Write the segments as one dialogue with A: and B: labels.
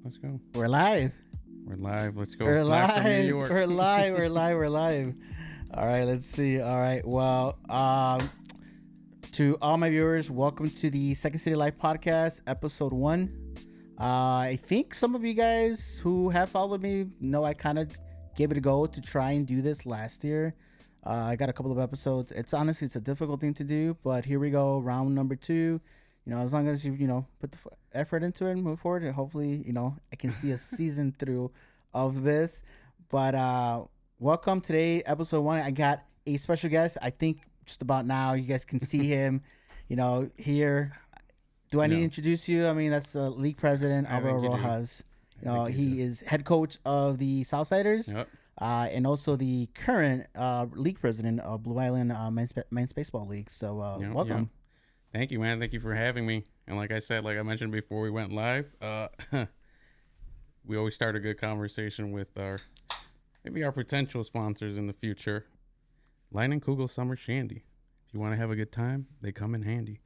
A: Let's go.
B: We're live.
A: We're live. Let's go.
B: We're
A: live
B: live.
A: from New York.
B: We're live. We're live. We're live. All right. Let's see. All right. Well, to all my viewers, welcome to the Second City Life podcast, episode 1. I think some of you guys who have followed me know I kind of gave it a go to try and do this last year. I got a couple of episodes. It's a difficult thing to do, but here we go. Round number 2. As long as you put the effort into it and move forward, and hopefully, I can see a season through of this. But welcome today, episode 1. I got a special guest. I think just about now you guys can see him, here. Do I need to introduce you? I mean, that's the league president, Alvaro Rojas. He is head coach of the Southsiders.
A: Yep.
B: And also the current league president of Blue Island Men's Baseball League. So welcome.
A: Yep. Thank you, man. Thank you for having me. And like I said, like I mentioned before we went live, we always start a good conversation with our potential sponsors in the future. Lion and Kugel Summer Shandy. If you want to have a good time, they come in handy.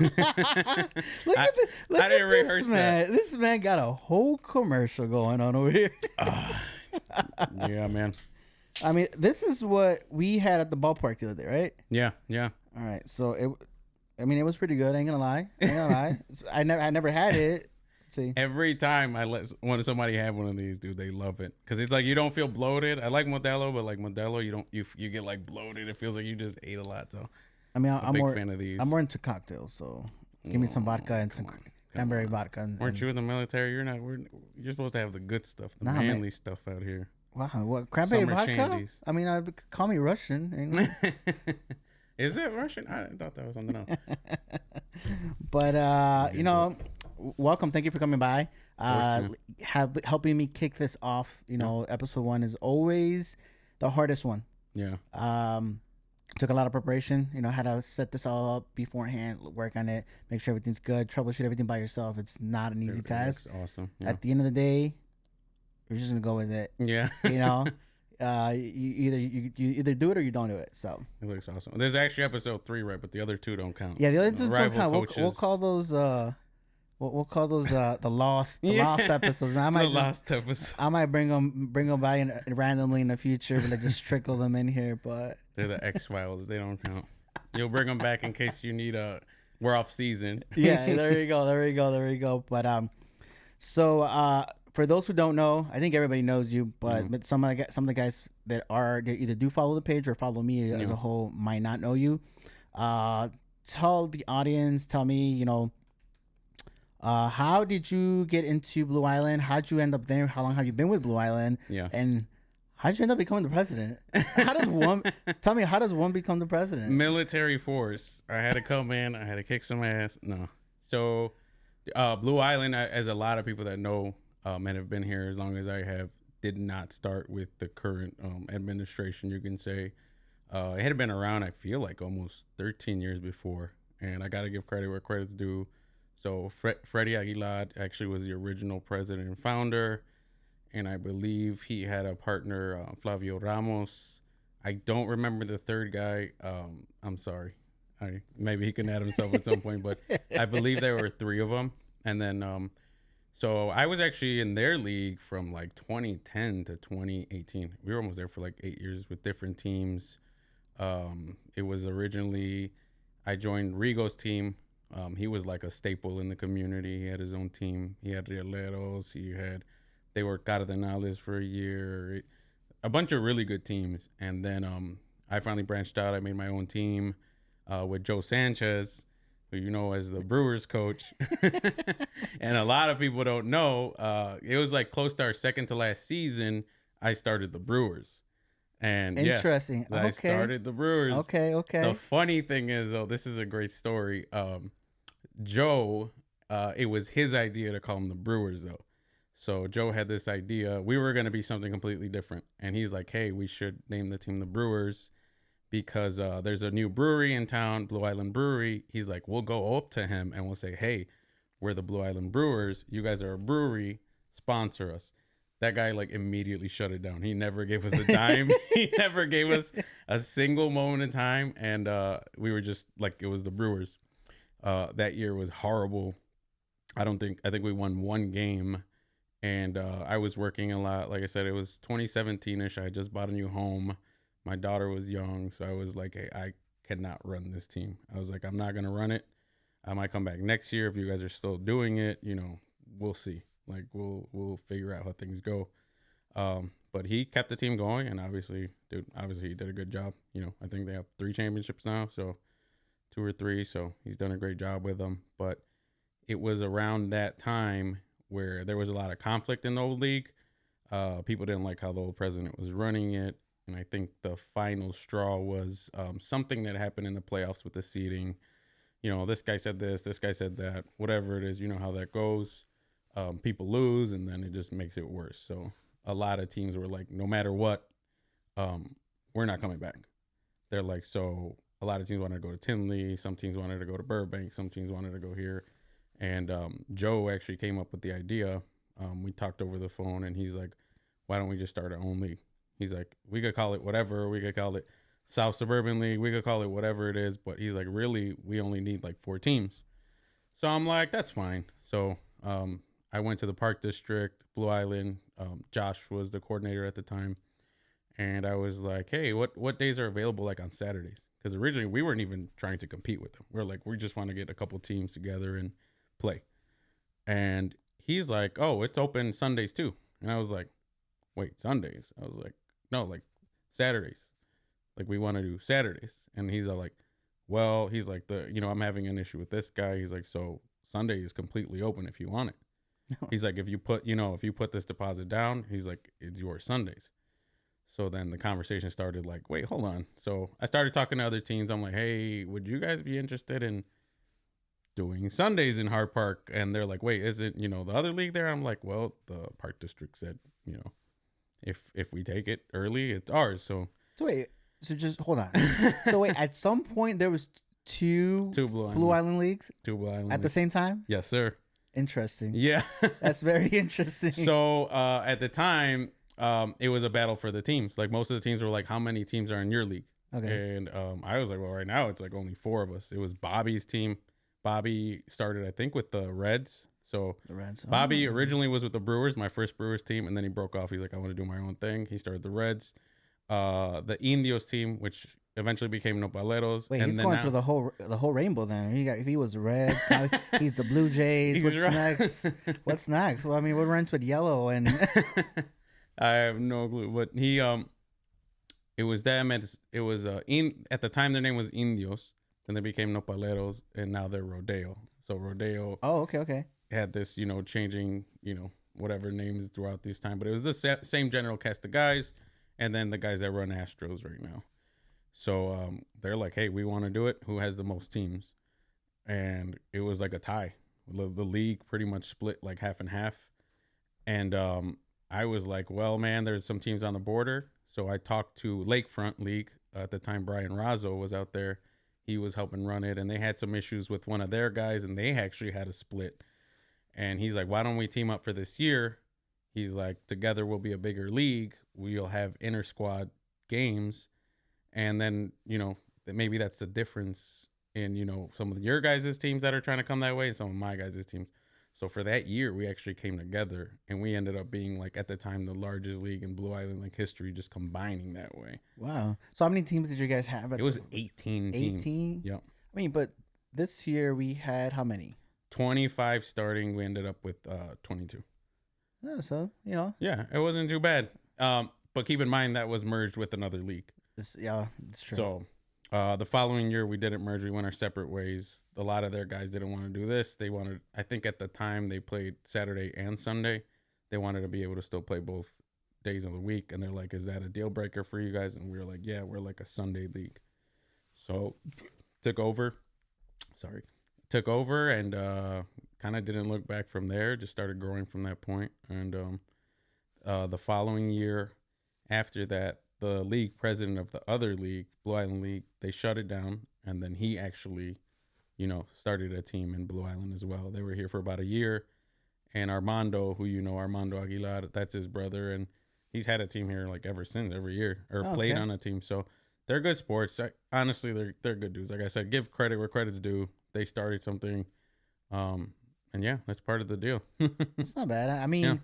B: Look at this man. This man got a whole commercial going on over here.
A: Yeah, man.
B: I mean, this is what we had at the ballpark the other day, right?
A: Yeah.
B: All right, so it was pretty good. I ain't gonna lie. I never had it. See,
A: Every time I let somebody have one of these, dude, they love it because it's like you don't feel bloated. I like Modelo, but like Modelo, you get like bloated. It feels like you just ate a lot. So
B: I mean,
A: I'm a big fan of these.
B: I'm more into cocktails, so give me some vodka and some cranberry vodka.
A: Weren't you in the military? You're supposed to have the good stuff, the manly stuff out here.
B: Wow, what cranberry
A: Summer
B: vodka?
A: shandies.
B: I mean, call me Russian.
A: Is it Russian? I thought that was something else.
B: But welcome. Thank you for coming by. Helping me kick this off. Episode 1 is always the hardest one.
A: Yeah.
B: Took a lot of preparation. Had to set this all up beforehand, work on it, make sure everything's good, troubleshoot everything by yourself. It's not an easy task.
A: That's awesome. Yeah.
B: At the end of the day, you're just gonna go with it.
A: Yeah.
B: You either do it or you don't do it. So
A: it looks awesome. There's actually episode 3, right? But the other 2 don't count.
B: Yeah, the other 2 don't count. We'll call those. We'll call those the lost episodes.
A: Lost episodes.
B: I might bring them by randomly in the future, but just trickle them in here. But
A: they're the X-Files. They don't count. You'll bring them back in case you need we're off season.
B: Yeah, there you go. But so for those who don't know, I think everybody knows you, but some of the guys that either do follow the page or follow me as a whole might not know you. Tell the audience, tell me, how did you get into Blue Island? How'd you end up there? How long have you been with Blue Island?
A: Yeah.
B: And how'd you end up becoming the president? How does one become the president?
A: Military force. I had to come in. I had to kick some ass. No. So Blue Island, as a lot of people that know and have been here as long as I have, did not start with the current administration, you can say. It had been around, I feel like, almost 13 years before. And I got to give credit where credit's due. So Freddie Aguilar actually was the original president and founder. And I believe he had a partner, Flavio Ramos. I don't remember the third guy. I'm sorry. Maybe he can add himself at some point. But I believe there were 3 of them. And then... So I was actually in their league from like 2010 to 2018. We were almost there for like 8 years with different teams. It was originally, I joined Rigo's team. He was like a staple in the community. He had his own team. He had Rieleros. They were Cardenales for a year. A bunch of really good teams. And then I finally branched out. I made my own team with Joe Sanchez, who you know as the Brewers coach. And a lot of people don't know, it was like close to our second to last season, I started the Brewers. And
B: interesting.
A: I started the Brewers.
B: Okay.
A: The funny thing is, though, this is a great story. Joe, it was his idea to call them the Brewers, though. So Joe had this idea. We were going to be something completely different. And he's like, hey, we should name the team the Brewers because there's a new brewery in town, Blue Island Brewery. He's like, we'll go up to him and we'll say, hey, we're the Blue Island Brewers. You guys are a brewery. Sponsor us. That guy like immediately shut it down. He never gave us a dime. He never gave us a single moment in time. And we were just like, it was the Brewers. That year was horrible. I think we won one game And I was working a lot. Like I said, it was 2017-ish. I just bought a new home. My daughter was young, so I was like, hey, I cannot run this team. I was like, I'm not gonna run it. I might come back next year if you guys are still doing it. We'll see. Like we'll figure out how things go. But he kept the team going, and obviously he did a good job. I think they have 3 championships now, so 2 or 3. So he's done a great job with them. But it was around that time where there was a lot of conflict in the old league. People didn't like how the old president was running it. And I think the final straw was something that happened in the playoffs with the seeding. This guy said this guy said that, whatever it is, how that goes. People lose, and then it just makes it worse. So a lot of teams were like, no matter what, we're not coming back. They're like, so a lot of teams wanted to go to Tinley. Some teams wanted to go to Burbank. Some teams wanted to go here. And Joe actually came up with the idea. We talked over the phone, and he's like, why don't we just start our own league? He's like, we could call it whatever. We could call it South Suburban League. We could call it whatever it is. But he's like, really, we only need like 4 teams. So I'm like, that's fine. So I went to the Park District, Blue Island. Josh was the coordinator at the time. And I was like, hey, what days are available like on Saturdays? Because originally we weren't even trying to compete with them. We're like, we just want to get a couple teams together and play. And he's like, oh, it's open Sundays too. And I was like, wait, Sundays? I was like, no, like Saturdays. Like we want to do Saturdays. And he's all like, well, he's like, I'm having an issue with this guy. He's like, so Sunday is completely open if you want it. He's like, if you put this deposit down, he's like, it's your Sundays. So then the conversation started like, wait, hold on. So I started talking to other teams. I'm like, hey, would you guys be interested in doing Sundays in Hart Park? And they're like, wait, is it, the other league there? I'm like, well, the Park District said, if we take it early, it's ours. So
B: wait, so just hold on. So wait, at some point there was two Blue Island leagues?
A: 2 Blue Island
B: at the same time?
A: Yes, sir.
B: Interesting.
A: Yeah.
B: That's very interesting.
A: So at the time, it was a battle for the teams. Like most of the teams were like, how many teams are in your league? Okay. And I was like, well, right now it's like only 4 of us. It was Bobby's team. Bobby started, I think, with the Reds. So the Reds. Bobby originally was with the Brewers, my first Brewers team, and then he broke off. He's like, I want to do my own thing. He started the Reds. The Indios team, which eventually became Nopaleros.
B: Wait, he's going through the whole rainbow then. If he was Reds, now he's the Blue Jays. What's next? What's next? Well, I mean, what runs with yellow and
A: I have no clue. But he it was them. It was at the time their name was Indios. Then they became Nopaleros, and now they're Rodeo. So Rodeo.
B: Oh, okay.
A: Had this, changing, whatever names throughout this time, but it was the same general cast of guys, and then the guys that run Astros right now. So they're like, hey, we want to do it. Who has the most teams? And it was like a tie. The league pretty much split like half and half. And I was like, well, man, there's some teams on the border. So I talked to Lakefront League. At the time, Brian Razzo was out there. He was helping run it, and they had some issues with one of their guys, and they actually had a split. And he's like, why don't we team up for this year? He's like, together we'll be a bigger league. We'll have inter-squad games. And then, maybe that's the difference in, some of your guys' teams that are trying to come that way and some of my guys' teams. So for that year, we actually came together, and we ended up being, like, at the time, the largest league in Blue Island history, just combining that way.
B: Wow. So how many teams did you guys have?
A: It was 18 teams. 18? Yep.
B: I mean, but this year we had how many?
A: 25 starting. We ended up with 22.
B: Yeah, so,
A: Yeah, it wasn't too bad. But keep in mind that was merged with another league.
B: It's true.
A: So the following year we didn't merge. We went our separate ways. A lot of their guys didn't want to do this. They wanted, I think at the time they played Saturday and Sunday. They wanted to be able to still play both days of the week. And they're like, is that a deal breaker for you guys? And we were like, yeah, we're like a Sunday league. So took over and kind of didn't look back from there. Just started growing from that point. And the following year after that, the league president of the other league, Blue Island League, they shut it down. And then he actually, started a team in Blue Island as well. They were here for about a year. And Armando, who Armando Aguilar, that's his brother. And he's had a team here like ever since, every year, or played on a team. So they're good sports. Honestly, they're good dudes. Like I said, give credit where credit's due. They started something. And yeah, that's part of the deal.
B: It's not bad. I mean,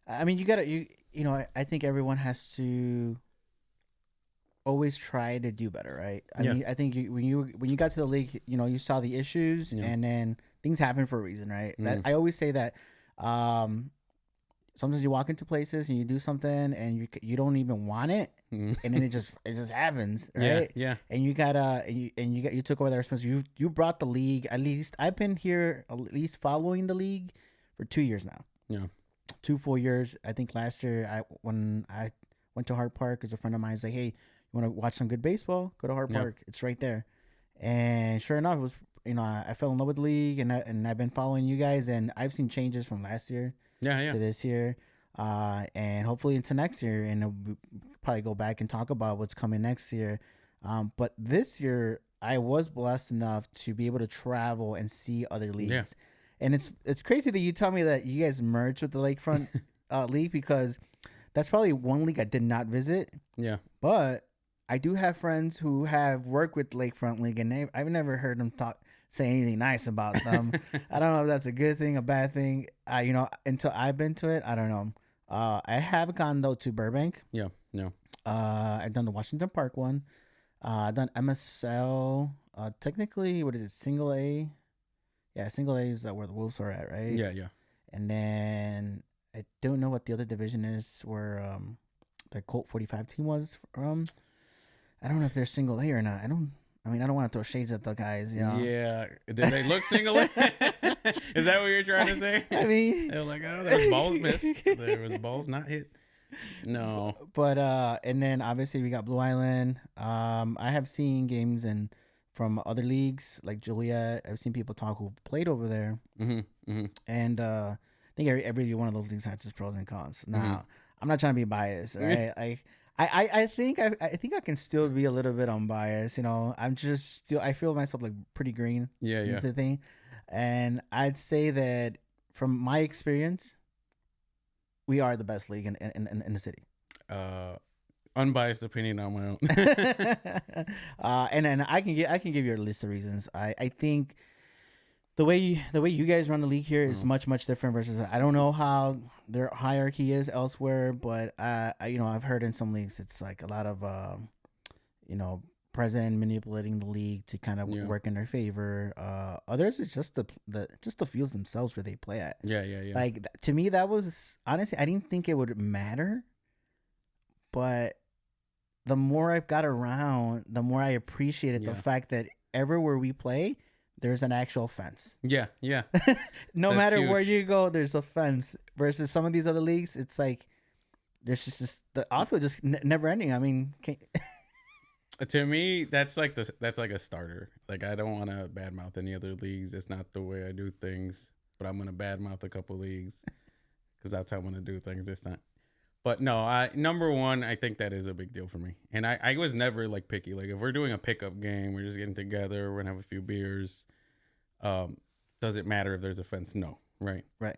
B: I mean, you know, I think everyone has to always try to do better, right? I
A: Yeah.
B: mean, I think when you got to the league, you know, you saw the issues,
A: Yeah.
B: and then things happen for a reason, right? That
A: Mm.
B: I always say that. Sometimes you walk into places and you do something and you don't even want it,
A: Mm.
B: and then it just happens,
A: Yeah.
B: right?
A: Yeah.
B: And you took over that responsibility. You brought the league. At least I've been here at least following the league for 2 years now.
A: Yeah.
B: 2 full years. I think last year when I went to Hart Park, because a friend of mine was like, "Hey, you want to watch some good baseball? Go to Hart
A: Yeah.
B: Park. It's right there." And sure enough, it was, I fell in love with the league, and I've been following you guys, and I've seen changes from last year
A: Yeah. Yeah.
B: to this year, and hopefully into next year, and we'll probably go back and talk about what's coming next year. But this year, I was blessed enough to be able to travel and see other leagues, and it's crazy that you tell me that you guys merged with the Lakefront league, because that's probably one league I did not visit,
A: Yeah.
B: but I do have friends who have worked with Lakefront League, and I've never heard them say anything nice about them. I don't know if that's a good thing, a bad thing. Until I've been to it, I don't know. I have gone though to Burbank.
A: Yeah. Yeah.
B: I've done the Washington Park one. I've done MSL. Technically, what is it? Single A. Yeah, single A is where the Wolves are at, right?
A: Yeah. Yeah.
B: And then I don't know what the other division is where the Colt 45 team was from. I don't know if they're single A or not. I don't want to throw shades at the guys, you know.
A: Yeah. Did they look single A? Is that what you're trying to say?
B: I mean,
A: they're like, oh, there was balls missed. There was balls not hit. No.
B: But and then obviously we got Blue Island. I have seen games from other leagues like Juliet. I've seen people talk who've played over there.
A: Mm-hmm. Mm-hmm.
B: And I think every one of those leagues has its pros and cons. Now, I'm not trying to be biased, right? I think I can still be a little bit unbiased. You know, I feel myself like pretty green.
A: Yeah. Yeah.
B: Into the thing, and I'd say that from my experience, we are the best league in the city.
A: Unbiased opinion on my own.
B: And then I can give you a list of reasons. I think the way you guys run the league here is much different versus, I don't know how their hierarchy is elsewhere, but I've heard in some leagues it's like a lot of president manipulating the league to kind of work in their favor. Others, it's just the fields themselves where they play at.
A: Yeah. Yeah.
B: Like, to me, that was honestly, I didn't think it would matter, but the more I've got around, the more I appreciated the fact that everywhere we play, there's an actual fence.
A: Yeah. Yeah.
B: No matter where you go, there's a fence. Versus some of these other leagues, it's like there's just the outfield just never ending. I mean,
A: to me, that's like a starter. Like, I don't want to badmouth any other leagues. It's not the way I do things. But I'm gonna badmouth a couple leagues because that's how I'm gonna do things this time. But no, number one, I think that is a big deal for me. And I was never like picky. Like, if we're doing a pickup game, we're just getting together, we're gonna have a few beers. Does it matter if there's a fence? No, right?
B: Right.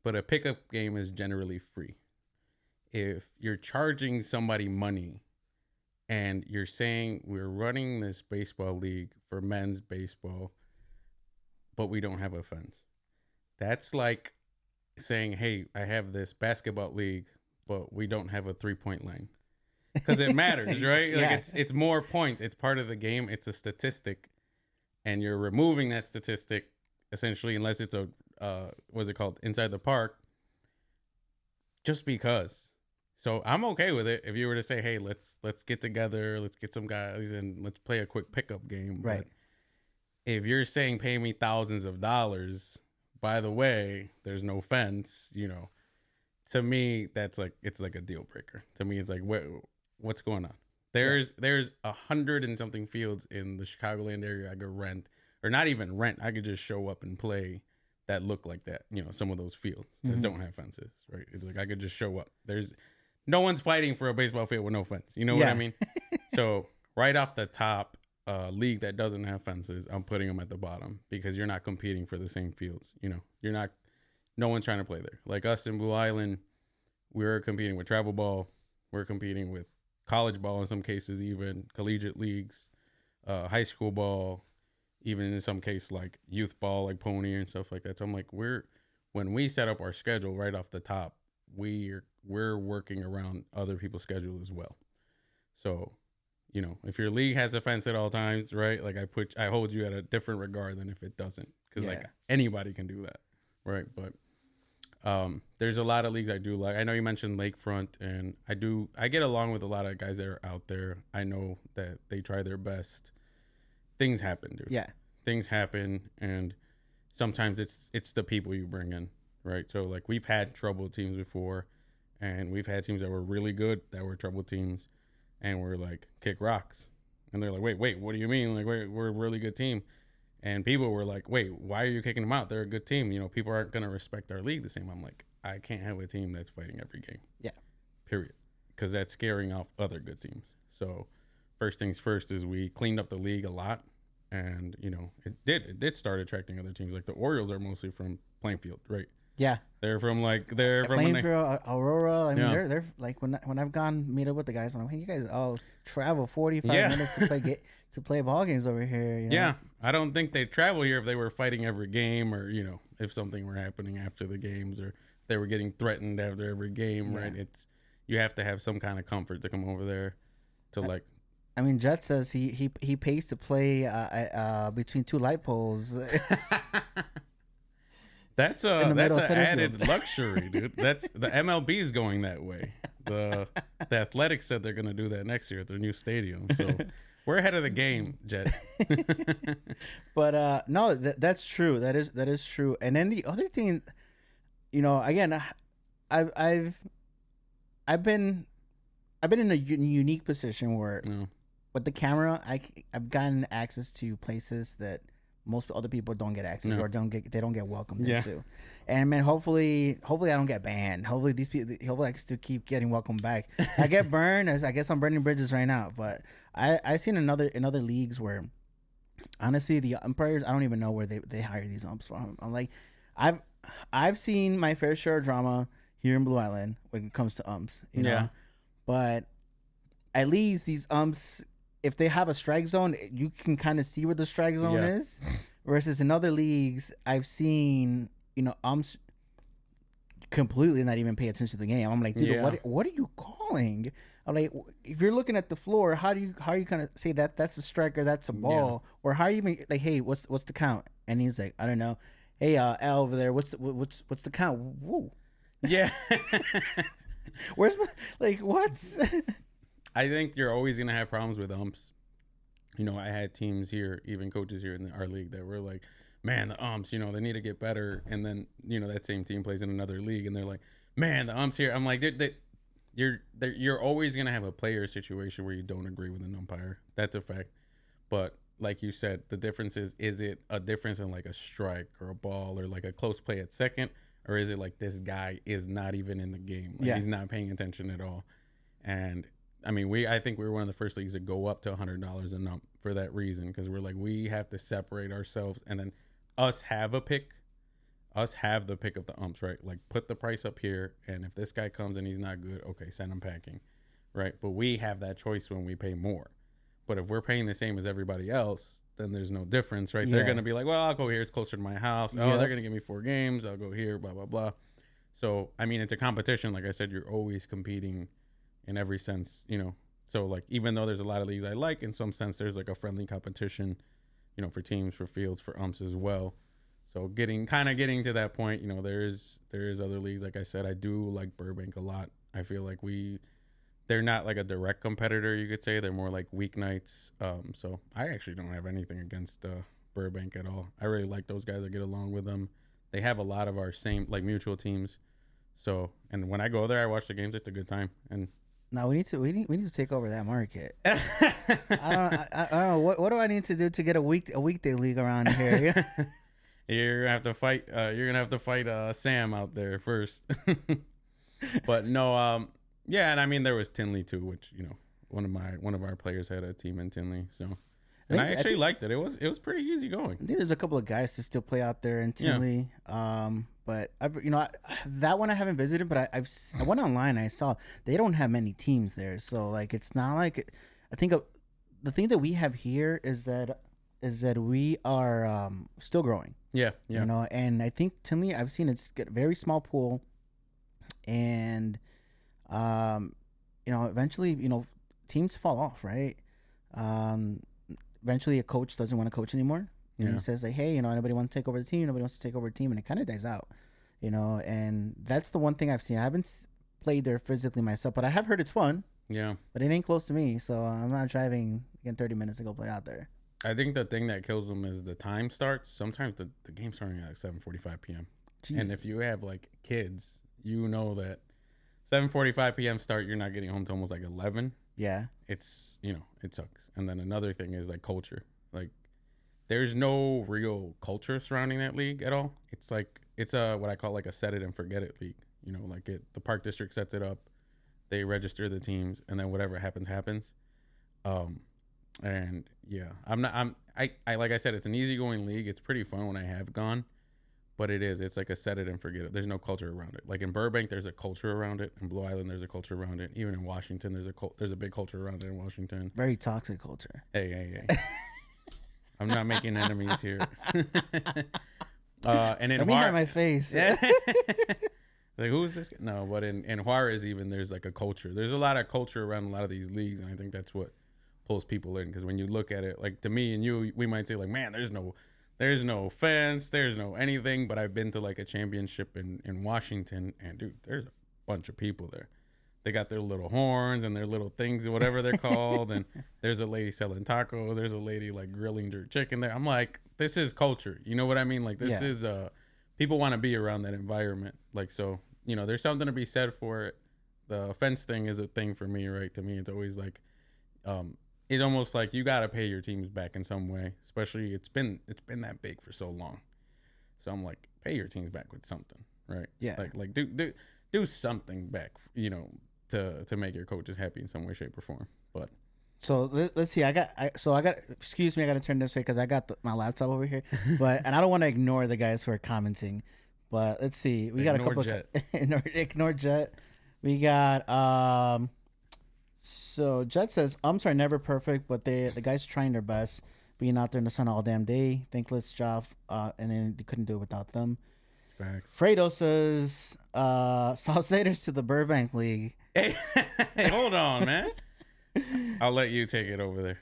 A: But a pickup game is generally free. If you're charging somebody money and you're saying we're running this baseball league for men's baseball, but we don't have a fence, that's like saying, hey, I have this basketball league, but we don't have a 3-point line, because it matters, right?
B: Yeah.
A: Like, it's more point. It's part of the game. It's a statistic, and you're removing that statistic essentially, unless it's a what's it called, inside the park, just because. So I'm okay with it if you were to say, hey, let's get together, let's get some guys and let's play a quick pickup game.
B: Right.
A: But if you're saying pay me thousands of dollars, by the way, there's no fence, to me, it's like a deal breaker. To me, it's like, what's going on? There's 100 and something fields in the Chicagoland area I could rent, or not even rent. I could just show up and play that look like that. Some of those fields that don't have fences, right? It's like I could just show up. No one's fighting for a baseball field with no fence. You know what I mean? So right off the top, league that doesn't have fences, I'm putting them at the bottom, because you're not competing for the same fields. No one's trying to play there. Like us in Blue Island, we're competing with travel ball. We're competing with college ball in some cases, even collegiate leagues, high school ball, even in some case like youth ball, like pony and stuff like that. So I'm like, when we set up our schedule right off the top, we're working around other people's schedule as well. So, if your league has a fence at all times, right? Like I hold you at a different regard than if it doesn't, because like anybody can do that, right? But there's a lot of leagues I do like. I know you mentioned Lakefront, and I get along with a lot of guys that are out there. I know that they try their best. Things happen, dude.
B: Yeah,
A: things happen, and sometimes it's the people you bring in, right? So like we've had troubled teams before, and we've had teams that were really good that were troubled teams, and we're like, kick rocks, and they're like, wait, what do you mean? Like we're a really good team. And people were like, wait, why are you kicking them out? They're a good team. People aren't going to respect our league the same. I'm like, I can't have a team that's fighting every game.
B: Yeah.
A: Period. Because that's scaring off other good teams. So first things first is we cleaned up the league a lot. And, it did start attracting other teams. Like the Orioles are mostly from Plainfield, right?
B: Yeah.
A: They're from
B: Plainfield, Aurora. I mean, they're like when I've gone meet up with the guys, I'm like, hey, you guys all travel 45 minutes to play ball games over here.
A: Yeah, I don't think they'd travel here if they were fighting every game, or if something were happening after the games, or if they were getting threatened after every game. Yeah. Right? You have to have some kind of comfort to come over there to like.
B: I mean, Jet says he pays to play between two light poles.
A: That's an added luxury, dude. That's the MLB is going that way. The Athletics said they're going to do that next year at their new stadium. So we're ahead of the game, Jet.
B: But no, that's true. That is true. And then the other thing, again, I've been in a unique position where with the camera, I've gotten access to places that most other people don't get access or they don't get welcomed into. And man, hopefully I don't get banned. Hopefully I can still keep getting welcomed back. I get burned. I guess I'm burning bridges right now. But I seen in other leagues where honestly the umpires, I don't even know where they hire these umps from. I'm like, I've seen my fair share of drama here in Blue Island when it comes to umps, you know. But at least these umps, if they have a strike zone, you can kind of see where the strike zone is. Versus in other leagues, I've seen, umps completely not even pay attention to the game. I'm like, dude, what are you calling? I'm like, if you're looking at the floor, how are you gonna say that that's a strike or that's a ball, or how are you even like, hey, what's the count? And he's like, I don't know. Hey, Al over there, what's the count? Whoa.
A: Yeah.
B: Where's my what?
A: I think you're always going to have problems with umps. I had teams here, even coaches here in our league that were like, man, the umps, they need to get better. And then, that same team plays in another league and they're like, man, the umps here. I'm like, you're always going to have a player situation where you don't agree with an umpire. That's a fact. But like you said, the difference is it a difference in like a strike or a ball or like a close play at second? Or is it like this guy is not even in the game? Like he's not paying attention at all. And I mean, I think we were one of the first leagues to go up to $100 a ump for that reason, because we're like, we have to separate ourselves, and then us have the pick of the umps, right? Like, put the price up here, and if this guy comes and he's not good, okay, send him packing, right? But we have that choice when we pay more. But if we're paying the same as everybody else, then there's no difference, right? They're going to be like, well, I'll go here. It's closer to my house. Oh, they're going to give me 4 games. I'll go here, blah, blah, blah. So, I mean, it's a competition. Like I said, you're always competing in every sense, So, like, even though there's a lot of leagues I like, in some sense, there's like a friendly competition, for teams, for fields, for umps as well. So, getting to that point, there is other leagues. Like I said, I do like Burbank a lot. I feel like they're not like a direct competitor, you could say. They're more like weeknights. So, I actually don't have anything against Burbank at all. I really like those guys. I get along with them. They have a lot of our same like mutual teams. So, and when I go there, I watch the games. It's a good time. And
B: no, we need to take over that market. I don't know what do I need to do to get a weekday league around here.
A: You're gonna have to fight Sam out there first. But no, and I mean there was Tinley too, which one of our players had a team in Tinley, so. And I actually liked it. It was pretty easy going.
B: I think there's a couple of guys that still play out there in Tinley. But that one I haven't visited, but I went online. I saw they don't have many teams there, so like it's not like I think the thing that we have here is that we are still growing.
A: Yeah.
B: And I think Tinley, I've seen it's got a very small pool, and eventually, teams fall off, right? Eventually, a coach doesn't want to coach anymore, and he says like, "Hey, anybody want to take over the team? Nobody wants to take over the team," and it kind of dies out, And that's the one thing I've seen. I haven't played there physically myself, but I have heard it's fun.
A: Yeah,
B: but it ain't close to me, so I'm not driving in 30 minutes to go play out there.
A: I think the thing that kills them is the time starts. Sometimes the game's starting at like 7:45 p.m. Jesus. And if you have like kids, that 7:45 p.m. start, you're not getting home till almost like 11.
B: Yeah,
A: it's it sucks. And then another thing is like culture. Like there's no real culture surrounding that league at all. It's like it's a what I call like a set it and forget it league. Like the park district sets it up, they register the teams, and then whatever happens. And yeah, I like I said, it's an easygoing league. It's pretty fun when I have gone, but it's like a set it and forget it. There's no culture around it. Like in Burbank, there's a culture around it. In Blue Island, there's a culture around it. Even in Washington, there's a big culture around it in Washington.
B: Very toxic culture.
A: Hey. I'm not making enemies here. And in
B: let me hide my face.
A: Like, who's this guy? No, but in Juarez, even there's like a culture. There's a lot of culture around a lot of these leagues, and I think that's what pulls people in. Because when you look at it, like to me and you, we might say like, man, there's no fence, there's no anything. But I've been to like a championship in Washington, and dude, there's a bunch of people there. They got their little horns and their little things, whatever they're called. And there's a lady selling tacos. There's a lady like grilling jerk chicken there. I'm like, this is culture. You know what I mean? Like this is people want to be around that environment. Like, so, there's something to be said for it. The fence thing is a thing for me, right? To me, it's always like, it's almost like you got to pay your teams back in some way, especially it's been that big for so long. So I'm like, pay your teams back with something, right?
B: Yeah.
A: Like do something back, to make your coaches happy in some way, shape, or form. But
B: so let's see. I got. Excuse me. I got to turn this way because I got my laptop over here. And I don't want to ignore the guys who are commenting. But let's see. We got a couple.
A: Jet.
B: Ignore Jet. We got. So Jet says umps are never perfect, but the guys are trying their best, being out there in the sun all damn day. Thankless job. And then they couldn't do it without them.
A: Facts.
B: Fredo says Southsiders to the Burbank League.
A: Hey, hold on, man. I'll let you take it over there.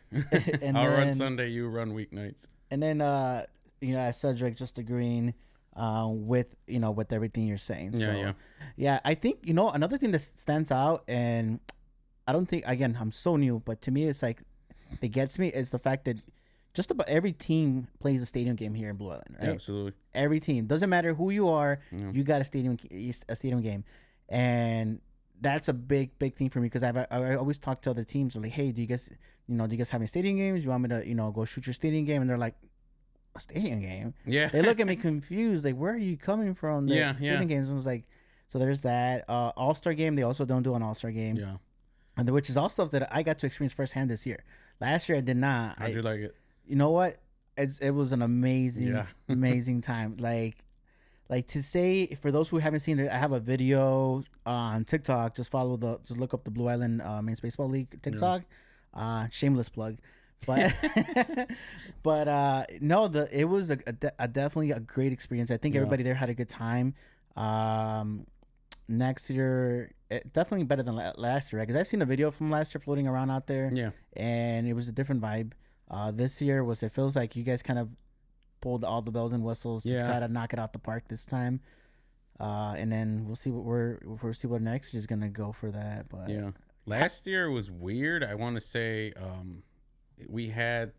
A: I'll run Sunday, you run weeknights.
B: And then Cedric just agreeing with everything you're saying. Yeah. I think another thing that stands out, and I don't think, again, I'm so new, but to me it's like it gets me, is the fact that just about every team plays a stadium game here in Blue Island, right?
A: Yeah, absolutely.
B: Every team, doesn't matter who you are, you got a stadium game, and that's a big thing for me because I always talk to other teams. I'm like, hey, do you guys have any stadium games? You want me to go shoot your stadium game? And they're like, a stadium game?
A: Yeah.
B: They look at me confused, like, where are you coming from? Stadium games. And I was like, so there's that. All-Star game, they also don't do an All-Star game.
A: Yeah.
B: And which is all stuff that I got to experience firsthand this year. Last year I did not.
A: How'd you like it?
B: You know what? It was an amazing time. Like to say, for those who haven't seen it, I have a video on TikTok. Just look up the Blue Island Men's Baseball League TikTok. Yeah. Shameless plug, but it was definitely a great experience. I think everybody there had a good time. Next year, definitely better than last year, right? Because I've seen a video from last year floating around out there.
A: Yeah, and
B: it was a different vibe. This year it feels like you guys kind of pulled all the bells and whistles to try to knock it out the park this time. And then we'll see what next year is gonna go for that. But
A: last year was weird. I want to say we had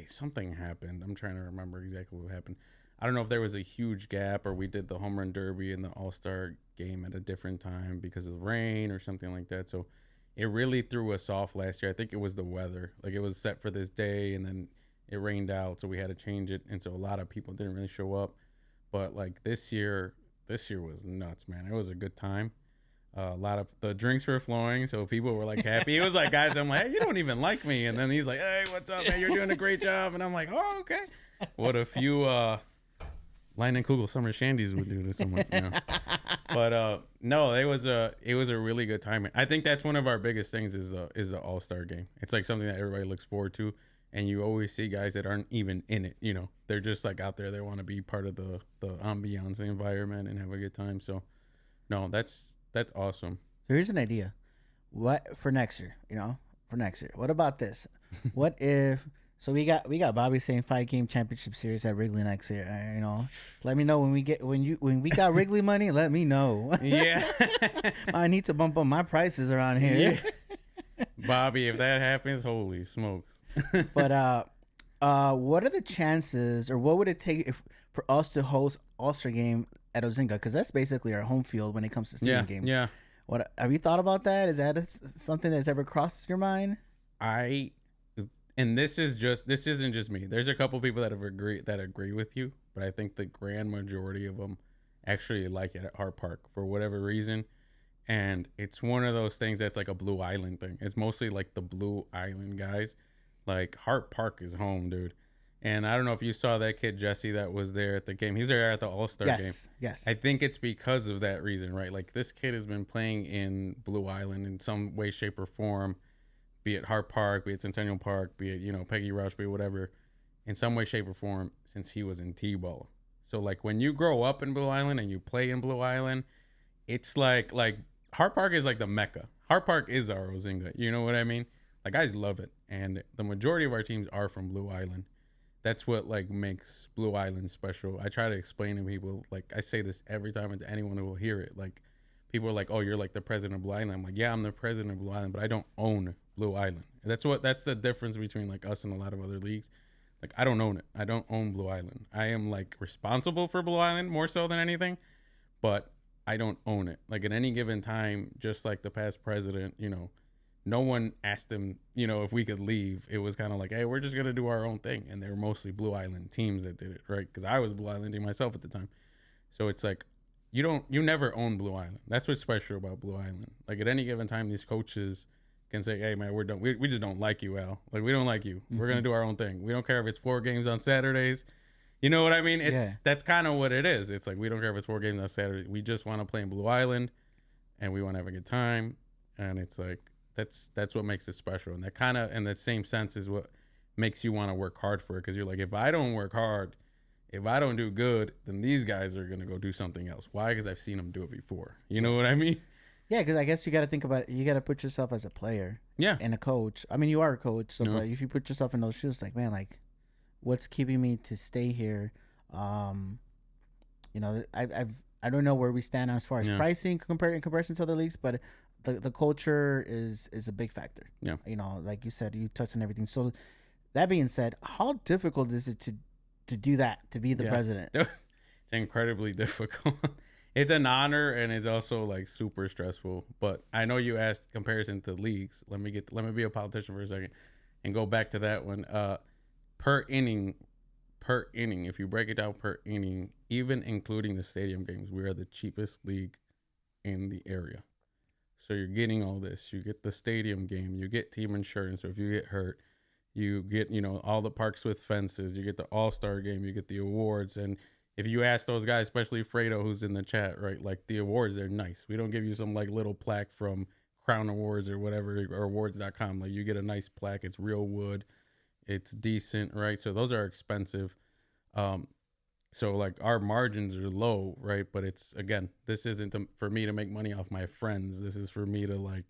A: something happened. I'm trying to remember exactly what happened. I don't know if there was a huge gap or we did the home run derby and the All-Star game at a different time because of the rain or something like that. So it really threw us off last year. I think it was the weather. Like, it was set for this day and then it rained out, so we had to change it. And so a lot of people didn't really show up. But like this year was nuts, man. It was a good time. A lot of the drinks were flowing, so people were like happy. It was like, guys, I'm like, hey, you don't even like me. And then he's like, hey, what's up, man? You're doing a great job. And I'm like, oh, okay. What a few Lion Kugel summer shandies would do to someone, But no, it was a really good time. I think that's one of our biggest things is the All-Star game. It's like something that everybody looks forward to, and you always see guys that aren't even in it. They're just like out there. They want to be part of the ambiance, the environment, and have a good time. So no, that's That's awesome.
B: So here's an idea. What for next year? For next year. What about this? What if? So we got Bobby saying 5-game championship series at Wrigley next year. Let me know when we got Wrigley money. Let me know.
A: Yeah.
B: I need to bump up my prices around here.
A: Yeah. Bobby, if that happens, holy smokes.
B: But what are the chances, or what would it take for us to host All-Star game at Ozinga? Because that's basically our home field when it comes to stadium games.
A: Yeah.
B: What have you thought about that? Is that something that's ever crossed your mind?
A: And this isn't just me. There's a couple people that agree with you, but I think the grand majority of them actually like it at Hart Park for whatever reason. And it's one of those things that's like a Blue Island thing. It's mostly like the Blue Island guys. Like Hart Park is home, dude. And I don't know if you saw that kid Jesse that was there at the game. He's there at the All-Star game.
B: Yes.
A: I think it's because of that reason, right? Like this kid has been playing in Blue Island in some way, shape, or form, be it Hart Park, be it Centennial Park, be it, Peggy Roush, be it whatever, in some way, shape, or form since he was in T-ball. So like when you grow up in Blue Island and you play in Blue Island, it's like Hart Park is like the Mecca. Hart Park is our Ozinga. You know what I mean? Like guys love it. And the majority of our teams are from Blue Island. That's what like makes Blue Island special. I try to explain to people, like I say this every time to anyone who will hear it. Like people are like, "Oh, you're like the president of Blue Island." I'm like, "Yeah, I'm the president of Blue Island, but I don't own Blue Island." That's the difference between like us and a lot of other leagues. Like I don't own it. I don't own Blue Island. I am like responsible for Blue Island more so than anything, but I don't own it. Like at any given time, just like the past president, no one asked him, if we could leave. It was kind of like, hey, we're just going to do our own thing. And they were mostly Blue Island teams that did it, right? Because I was Blue Island team myself at the time. So it's like, you never own Blue Island. That's what's special about Blue Island. Like at any given time, these coaches can say, hey, man, we're done. We just don't like you, Al. Like, we don't like you. Mm-hmm. We're going to do our own thing. We don't care if it's 4 games on Saturdays. You know what I mean? That's kind of what it is. It's like, we don't care if it's 4 games on Saturday. We just want to play in Blue Island, and we want to have a good time. And it's like, that's what makes it special. And that kind of, in that same sense, is what makes you want to work hard for it. Because you're like, if I don't work hard, if I don't do good, then these guys are going to go do something else. Why? Because I've seen them do it before. You know what I mean?
B: Yeah, because I guess you got to think about it. You got to put yourself as a player.
A: Yeah.
B: And a coach. I mean, you are a coach. So but if you put yourself in those shoes, like, man, like, what's keeping me to stay here? I don't know where we stand as far as pricing in comparison to other leagues, but the culture is a big factor.
A: Yeah.
B: Like you said, you touched on everything. So that being said, how difficult is it to do that, to be the president?
A: It's incredibly difficult. It's an honor, and it's also like super stressful. But I know you asked comparison to leagues. Let me be a politician for a second and go back to that one. Per inning, if you break it down per inning, even including the stadium games, we are the cheapest league in the area. So you're getting all this. You get the stadium game. You get team insurance. So if you get hurt, you get, all the parks with fences. You get the all-star game. You get the awards. And if you ask those guys, especially Fredo, who's in the chat, right, like the awards, they're nice. We don't give you some like little plaque from Crown Awards or whatever, or awards.com. Like you get a nice plaque. It's real wood. It's decent, right? So those are expensive. So like our margins are low, right? But it's, again, this isn't for me to make money off my friends. This is for me to like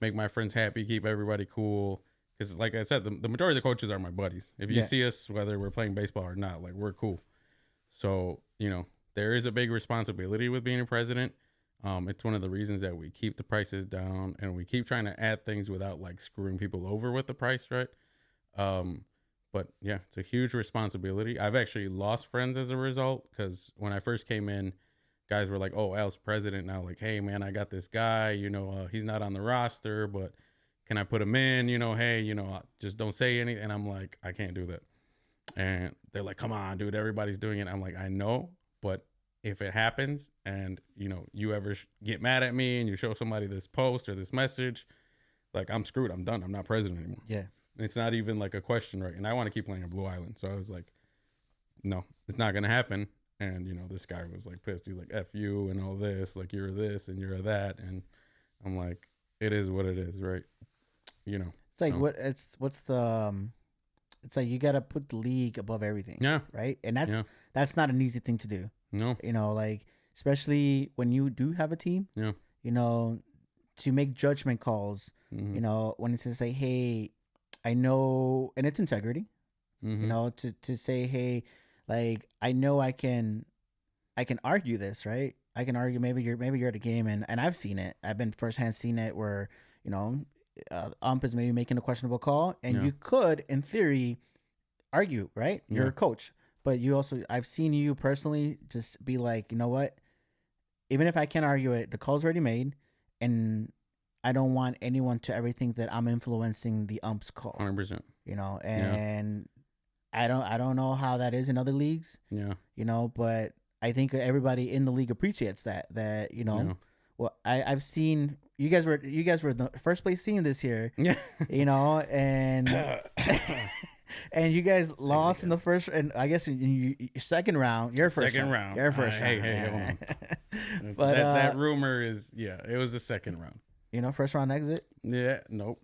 A: make my friends happy, keep everybody cool. Because like I said, the majority of the coaches are my buddies. If you see us, whether we're playing baseball or not, like we're cool. So, there is a big responsibility with being a president. It's one of the reasons that we keep the prices down and we keep trying to add things without like screwing people over with the price, right? But yeah, it's a huge responsibility. I've actually lost friends as a result, because when I first came in, guys were like, oh, Al's president now. Like, hey, man, I got this guy, he's not on the roster, but can I put him in? Hey, just don't say anything. And I'm like, I can't do that. And they're like, come on, dude, everybody's doing it. I'm like, I know, but if it happens and, you ever get mad at me and you show somebody this post or this message, like I'm screwed. I'm done. I'm not president anymore.
B: Yeah.
A: It's not even like a question, right? And I want to keep playing in Blue Island. So I was like, no, it's not going to happen. And, this guy was like pissed. He's like, F you and all this, like you're this and you're that. And I'm like, it is what it is, right?
B: It's like, it's like you got to put the league above everything.
A: Yeah.
B: Right. And that's not an easy thing to do.
A: No.
B: Like, especially when you do have a team.
A: Yeah.
B: you know, to make judgment calls,
A: Mm-hmm.
B: you know, when it's to say, hey, I know, and it's integrity,
A: Mm-hmm.
B: you know, to say, hey, like, I know I can argue this, right? I can argue maybe you're at a game, and I've seen it. I've been firsthand seen it where, you know, ump is maybe making a questionable call, and
A: Yeah.
B: you could, in theory, argue, right? You're
A: Yeah.
B: a coach, but you also, I've seen you personally just be like, you know what? Even if I can't argue it, the call's already made, and I don't want anyone to ever think that I'm influencing the ump's call.
A: 100%.
B: You know,
A: Yeah.
B: and I don't know how that is in other leagues.
A: Yeah.
B: You know, but I think everybody in the league appreciates that you know.
A: Yeah.
B: Well, I've seen you guys were the first place team this year.
A: Yeah.
B: You know, and and you guys lost in the first, and I guess in your second round, your first
A: Second round.
B: your first round.
A: Hey, hold on.
B: But
A: that rumor is, yeah, it was the second round.
B: you know, first round exit.
A: Yeah, nope.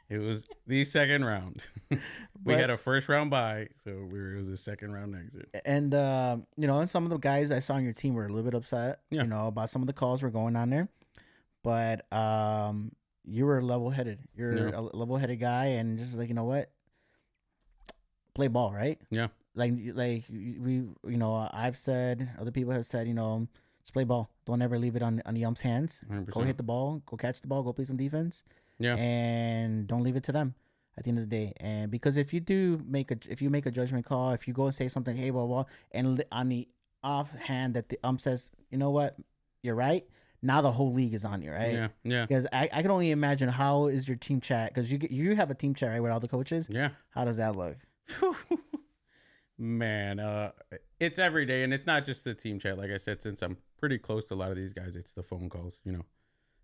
A: It was the second round. We
B: But-
A: had a first round bye, so it was a second round exit.
B: And you know, and some of the guys I saw on your team were a little bit upset,
A: Yeah.
B: you know, about some of the calls were going on there. But you were level headed. You're
A: Yeah.
B: a level headed guy, and just like, you know what, play ball, right?
A: Yeah.
B: Like we, you know, I've said, other people have said, you know, just play ball. Don't ever leave it on the ump's hands.
A: 100%.
B: Go hit the ball. Go catch the ball. Go play some defense.
A: Yeah.
B: And don't leave it to them at the end of the day. And because if you make a judgment call, if you go and say something, hey, blah, blah, and on the offhand that the ump says, you know what, you're right. Now the whole league is on you, right?
A: Yeah. Yeah.
B: Because I can only imagine, how is your team chat? Because you have a team chat, right, with all the coaches.
A: Yeah.
B: How does that look?
A: Man, it's every day, and it's not just the team chat. Like I said, since I'm pretty close to a lot of these guys, it's the phone calls, you know.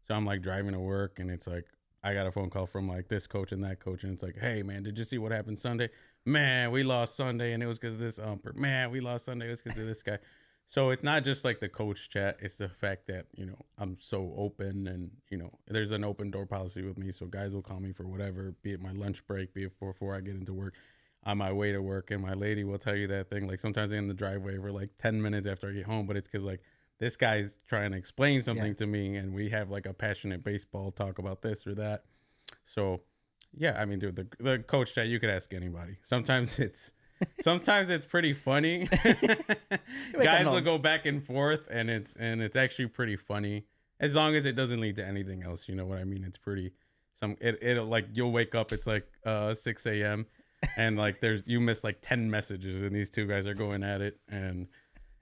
A: So I'm like driving to work, and it's like I got a phone call from like this coach and that coach, and it's like, hey man, did you see what happened Sunday? Man, we lost Sunday, and it was because this umper. Man, we lost Sunday, it was because of this guy. So it's not just like the coach chat; it's the fact that, you know, I'm so open, and, you know, there's an open door policy with me. So guys will call me for whatever, be it my lunch break, be it before I get into work, on my way to work, and my lady will tell you that thing. Like sometimes I'm in the driveway for like 10 minutes after I get home, but it's because like this guy's trying to explain something to me, and we have like a passionate baseball talk about this or that. So yeah, I mean, dude, the coach chat, you could ask anybody. Sometimes it's pretty funny. Guys will go back and forth, and it's actually pretty funny, as long as it doesn't lead to anything else. You know what I mean? It's pretty it'll like, you'll wake up, it's like 6 a.m. and like you miss like 10 messages, and these two guys are going at it. And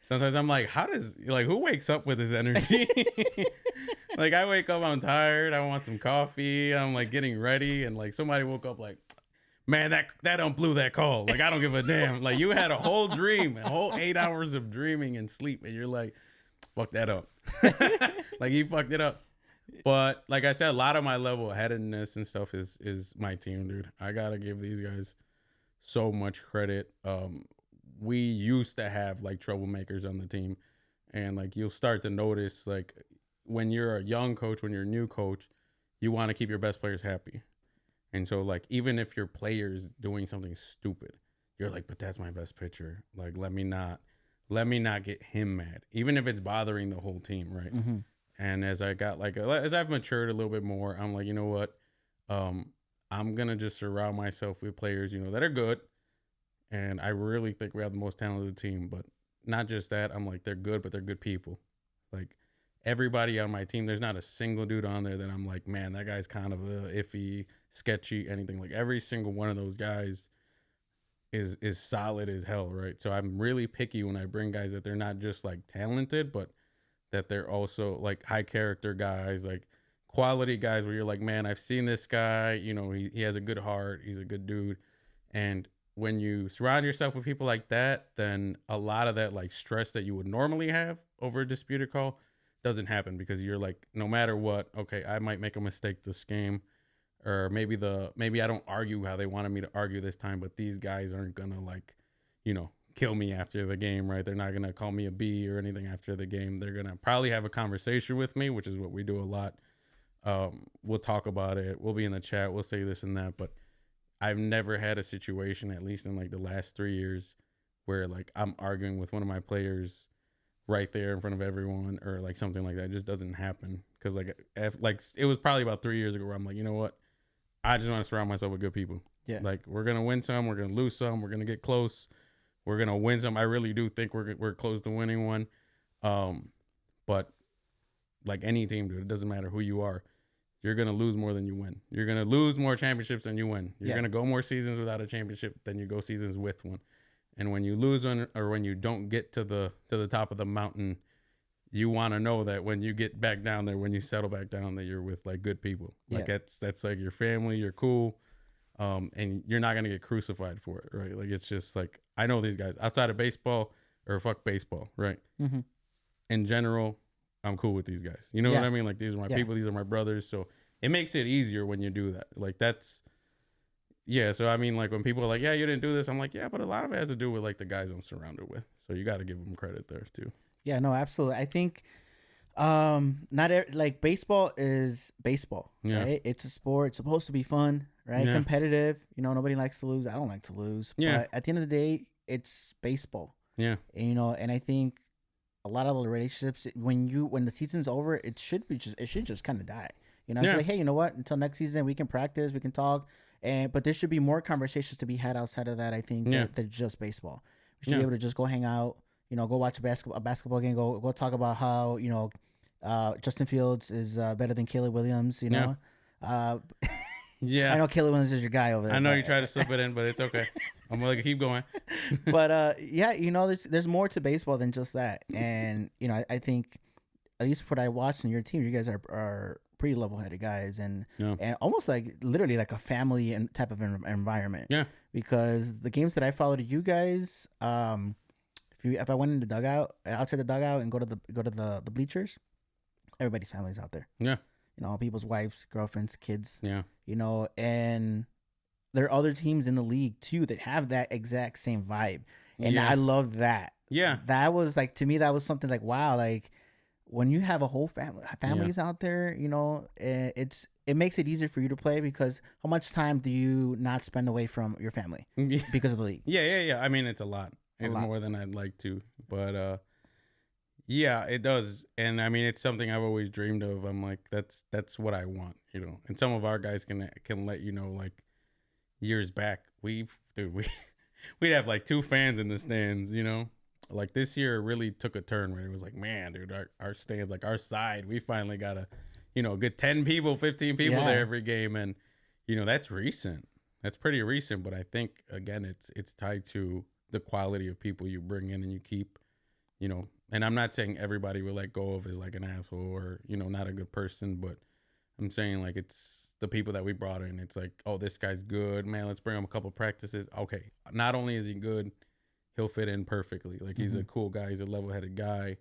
A: sometimes I'm like, who wakes up with this energy? Like I wake up, I'm tired, I want some coffee, I'm like getting ready, and like somebody woke up like, man, that don't blew that call. Like, I don't give a damn. Like, you had a whole dream, a whole 8 hours of dreaming and sleep, and you're like, fuck that up. Like, you fucked it up. But like I said, a lot of my level headedness and stuff is my team, dude. I gotta give these guys so much credit. We used to have like troublemakers on the team, and like you'll start to notice, like, when you're a young coach, when you're a new coach, you want to keep your best players happy. And so, like, even if your player's doing something stupid, you're like, but that's my best pitcher. Like, let me not get him mad, even if it's bothering the whole team, right?
B: Mm-hmm.
A: And as I've matured a little bit more, I'm like, you know what? I'm gonna just surround myself with players, you know, that are good. And I really think we have the most talented team. But not just that, I'm like, they're good, but they're good people. Like, everybody on my team, there's not a single dude on there that I'm like, man, that guy's kind of iffy, sketchy, anything. Like, every single one of those guys is solid as hell, right? So I'm really picky when I bring guys that they're not just like talented, but that they're also like high character guys, like quality guys where you're like, man, I've seen this guy, you know, he has a good heart, he's a good dude. And when you surround yourself with people like that, then a lot of that like stress that you would normally have over a disputed call doesn't happen, because you're like, no matter what, okay, I might make a mistake this game, or maybe I don't argue how they wanted me to argue this time, but these guys aren't gonna, like, you know, kill me after the game, right? They're not gonna call me a B or anything after the game. They're gonna probably have a conversation with me, which is what we do a lot. We'll talk about it. We'll be in the chat. We'll say this and that, but I've never had a situation, at least in like the last 3 years, where like I'm arguing with one of my players right there in front of everyone or like something like that. It just doesn't happen because like it was probably about 3 years ago where I'm like, you know what, I just want to surround myself with good people.
B: Yeah.
A: Like we're gonna win some, we're gonna lose some, we're gonna get close, we're gonna win some. I really do think we're close to winning one. But like any team, dude, it doesn't matter who you are. You're going to lose more than you win. You're going to lose more championships than you win. You're going to go more seasons without a championship than you go seasons with one. And when you lose one or when you don't get to the top of the mountain, you want to know that when you get back down there, when you settle back down, that you're with like good people. Like that's like your family, you're cool. And you're not going to get crucified for it, right? Like it's just like, I know these guys outside of baseball or fuck baseball, right? Mm-hmm. In general, I'm cool with these guys. You know what I mean? Like these are my people. These are my brothers. So it makes it easier when you do that. Like that's, so I mean, like when people are like, yeah, you didn't do this. I'm like, yeah, but a lot of it has to do with like the guys I'm surrounded with. So you got to give them credit there too.
B: Yeah, no, absolutely. I think like baseball is baseball, right? It's a sport. It's supposed to be fun, right? Yeah. Competitive. You know, nobody likes to lose. I don't like to lose. Yeah. But at the end of the day, it's baseball. Yeah. And, you know, and I think a lot of the relationships when the season's over, it should just kind of die. You know, it's like, hey, you know what? Until next season, we can practice, we can talk, but there should be more conversations to be had outside of that. I think than just baseball. We should be able to just go hang out. You know, go watch a basketball game. Go talk about how Justin Fields is better than Caleb Williams. You know. Yeah. I know Caleb Williams is your guy over there.
A: I know you try to slip it in, but it's okay. I'm gonna keep going.
B: But you know, there's more to baseball than just that. And you know, I think at least what I watched in your team, you guys are pretty level-headed guys, and almost like literally like a family and type of environment. Yeah. Because the games that I followed you guys, if I went in the dugout, outside the dugout, and go to the bleachers, everybody's family's out there. Yeah. You know, people's wives, girlfriends, kids. Yeah. You know, and there are other teams in the league too that have that exact same vibe. And I love that. Yeah. That was like, to me, that was something like, wow, like when you have a whole families out there, you know, it makes it easier for you to play because how much time do you not spend away from your family because of the league?
A: Yeah. I mean, it's a lot. It's more than I'd like to, but yeah, it does. And I mean, it's something I've always dreamed of. I'm like, that's what I want, you know. And some of our guys can let you know, like years back, we'd have like 2 fans in the stands, you know. Like this year it really took a turn where it was like, man, dude, our stands, like our side, we finally got a good 10 people, 15 people there every game. And, you know, that's recent. That's pretty recent. But I think, again, it's tied to the quality of people you bring in and you keep, you know. And I'm not saying everybody will let go of is like an asshole or, you know, not a good person, but I'm saying like it's the people that we brought in. It's like, oh, this guy's good, man. Let's bring him a couple practices. Okay, not only is he good, he'll fit in perfectly. Like he's a cool guy. He's a level-headed guy.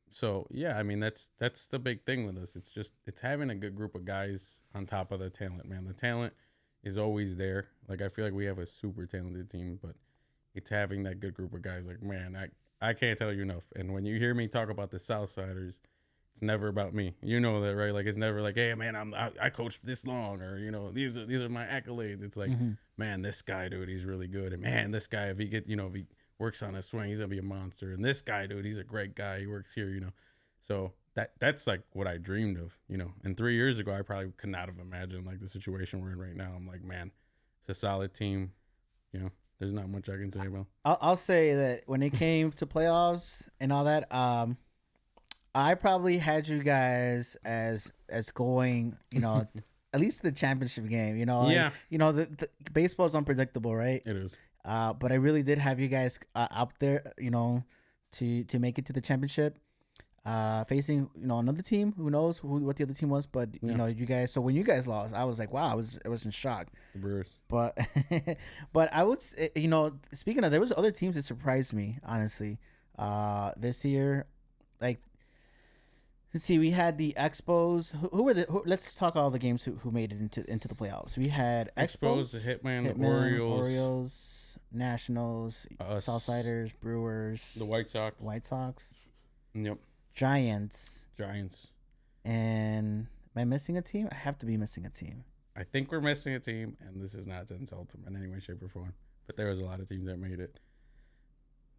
A: So yeah, I mean that's the big thing with us. It's having a good group of guys on top of the talent, man. The talent is always there. Like I feel like we have a super talented team, but it's having that good group of guys. Like, man, I can't tell you enough. And when you hear me talk about the Southsiders, it's never about me. You know that, right? Like it's never like, hey man, I coached this long, or you know, these are my accolades. It's like, man, this guy, dude, he's really good. And man, this guy, if he works on a swing, he's gonna be a monster. And this guy, dude, he's a great guy. He works here, you know. So that's like what I dreamed of, you know. And 3 years ago, I probably could not have imagined like the situation we're in right now. I'm like, man, it's a solid team, you know. There's not much I can say about.
B: I'll say that when it came to playoffs and all that, I probably had you guys as going, you know, at least the championship game. You know, like, you know, the baseball is unpredictable, right?
A: It is.
B: But I really did have you guys out there, you know, to make it to the championship. Facing, you know, another team. Who knows what the other team was? But you know, you guys. So when you guys lost, I was like, wow, I was in shock.
A: The Brewers.
B: But but I would say, you know, speaking of, there was other teams that surprised me, honestly. This year, like, let's see, we had the Expos. Who were let's talk all the games who made it into the playoffs. We had
A: Expos, the Hitman,
B: Orioles, Nationals, Southsiders, Brewers,
A: the White Sox. Yep.
B: Giants.
A: And
B: am I missing a team? I have to be missing a team.
A: I think we're missing a team, and this is not to insult them in any way, shape, or form, but there was a lot of teams that made it.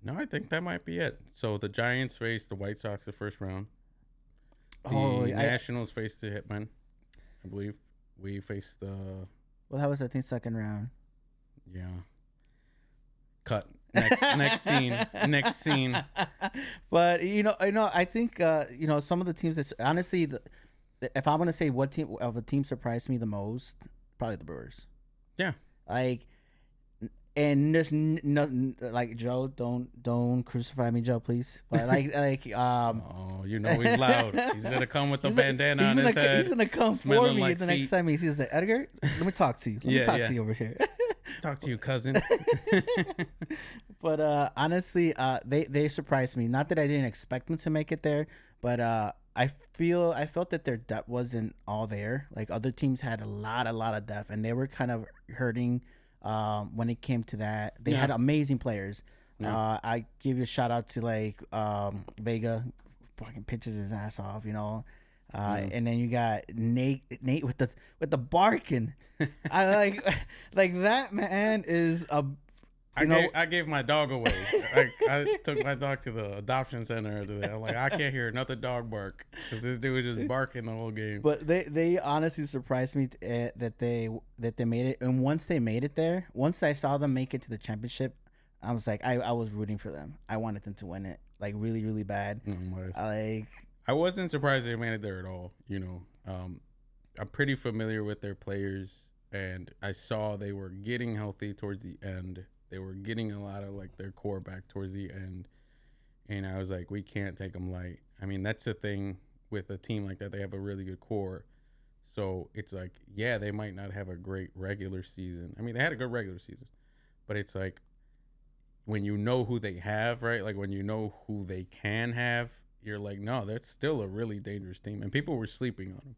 A: No, I think that might be it. So the Giants faced the White Sox the first round. The Nationals faced the Hitmen, I believe. We faced the...
B: Well, that was, I think, second round.
A: Yeah. Cut. Next scene.
B: But I think some of the teams that honestly, if I'm gonna say what team of a team surprised me the most, probably the Brewers.
A: Yeah.
B: Like, and there's nothing like Joe. Don't crucify me, Joe, please. But
A: oh, he's loud. He's gonna come with the bandana on his head.
B: He's gonna come for me the next time he sees that. Edgar, let me talk to you. Let me talk to you over here.
A: Talk to you, cousin.
B: But honestly, they surprised me. Not that I didn't expect them to make it there, but I felt that their depth wasn't all there. Like other teams had a lot of depth, and they were kind of hurting when it came to that. They had amazing players. Yeah. I give you a shout out to Vega, fucking pitches his ass off, and then you got Nate with the barking. I like that man is a.
A: I gave my dog away. I took my dog to the adoption center today. I'm like, I can't hear another dog bark because this dude was just barking the whole game.
B: But they honestly surprised me that they made it. And once they made it there, once I saw them make it to the championship, I was like, I was rooting for them. I wanted them to win it, like really, really bad.
A: I wasn't surprised they made it there at all. I'm pretty familiar with their players, and I saw they were getting healthy towards the end. They were getting a lot of their core back towards the end, and I was like, we can't take them light. I mean, that's the thing with a team like that. They have a really good core, so it's like, yeah, they might not have a great regular season. I mean, they had a good regular season, but it's like when you know who they have, right? Like when you know who they can have, you're like, no, that's still a really dangerous team, and people were sleeping on them.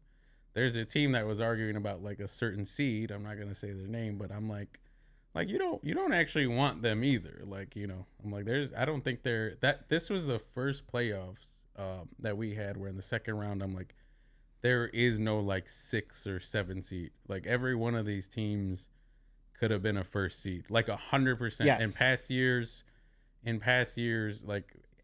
A: There's a team that was arguing about a certain seed. I'm not gonna say their name, but I'm like you don't actually want them either. I'm like, I don't think this was the first playoffs that we had where in the second round, I'm like, there is no 6 or 7 seed. Like every one of these teams could have been a first seed, 100%.
B: Yes.
A: In past years,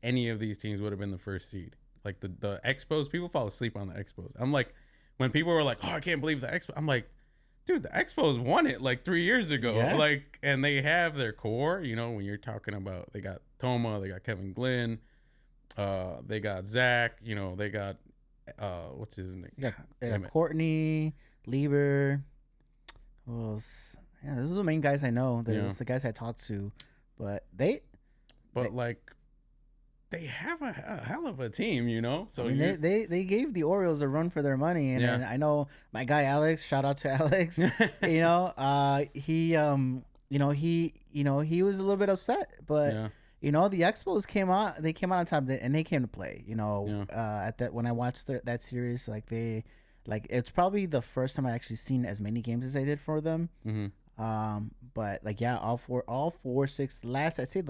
A: any of these teams would have been the first seed. Like the Expos, people fall asleep on the Expos. I'm like, when people were like, oh, I can't believe the Expos, I'm like, dude, the Expos won it 3 years ago. Yeah. And they have their core, when you're talking about, they got Toma, they got Kevin Glenn, they got Zach, they got, what's his name?
B: Yeah, Courtney, Lieber. Those are the main guys I know. Those the guys I talked to. But they have a hell of a team, So I mean, they gave the Orioles a run for their money, and then I know my guy Alex. Shout out to Alex. He was a little bit upset, but the Expos came out. They came out on time, and they came to play. At that when I watched that series, it's probably the first time I actually seen as many games as I did for them. Mm-hmm. But the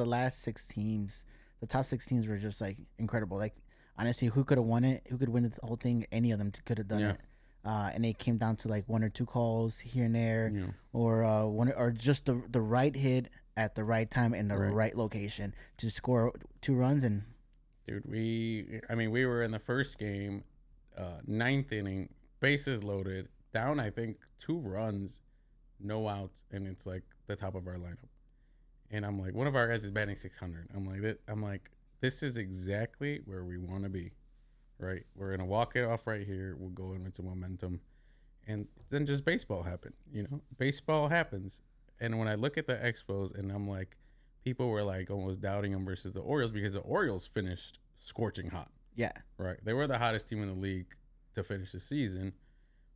B: last 6 teams. The top 6 teams were just incredible. Honestly, who could have won it? Who could win the whole thing? Any of them could have done it. And it came down to 1 or 2 calls here and there, or one or just the right hit at the right time in the right location to score 2 runs. And
A: dude, we were in the first game, 9th inning, bases loaded, down I think 2 runs, no outs, and it's the top of our lineup. And I'm like, one of our guys is batting 600. I'm like, this is exactly where we want to be, right? We're gonna walk it off right here. We'll go in with some momentum, and then just baseball happened. Baseball happens. And when I look at the Expos, and I'm like, people were almost doubting them versus the Orioles because the Orioles finished scorching hot.
B: Yeah,
A: right. They were the hottest team in the league to finish the season.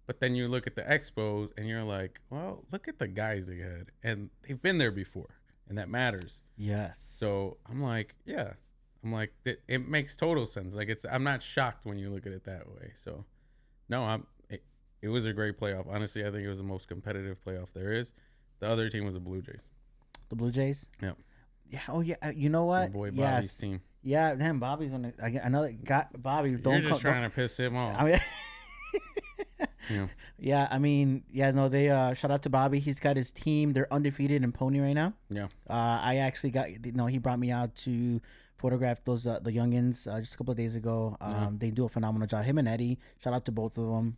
A: But then you look at the Expos, and you're like, well, look at the guys they had, and they've been there before. And that matters.
B: Yes.
A: So I'm like, yeah. It makes total sense. I'm not shocked when you look at it that way. So, no, it was a great playoff. Honestly, I think it was the most competitive playoff there is. The other team was the Blue Jays.
B: The Blue Jays?
A: Yeah.
B: Yeah. Oh, yeah. You know what?
A: My boy Bobby's team.
B: Yeah. Damn, Bobby's on another guy. Bobby, don't.
A: You're just trying to piss him off.
B: Yeah, I mean, yeah, no, they shout out to Bobby. He's got his team. They're undefeated in pony right now.
A: Yeah.
B: I actually got, he brought me out to photograph those the youngins just a couple of days ago. They do a phenomenal job. Him and Eddie, shout out to both of them.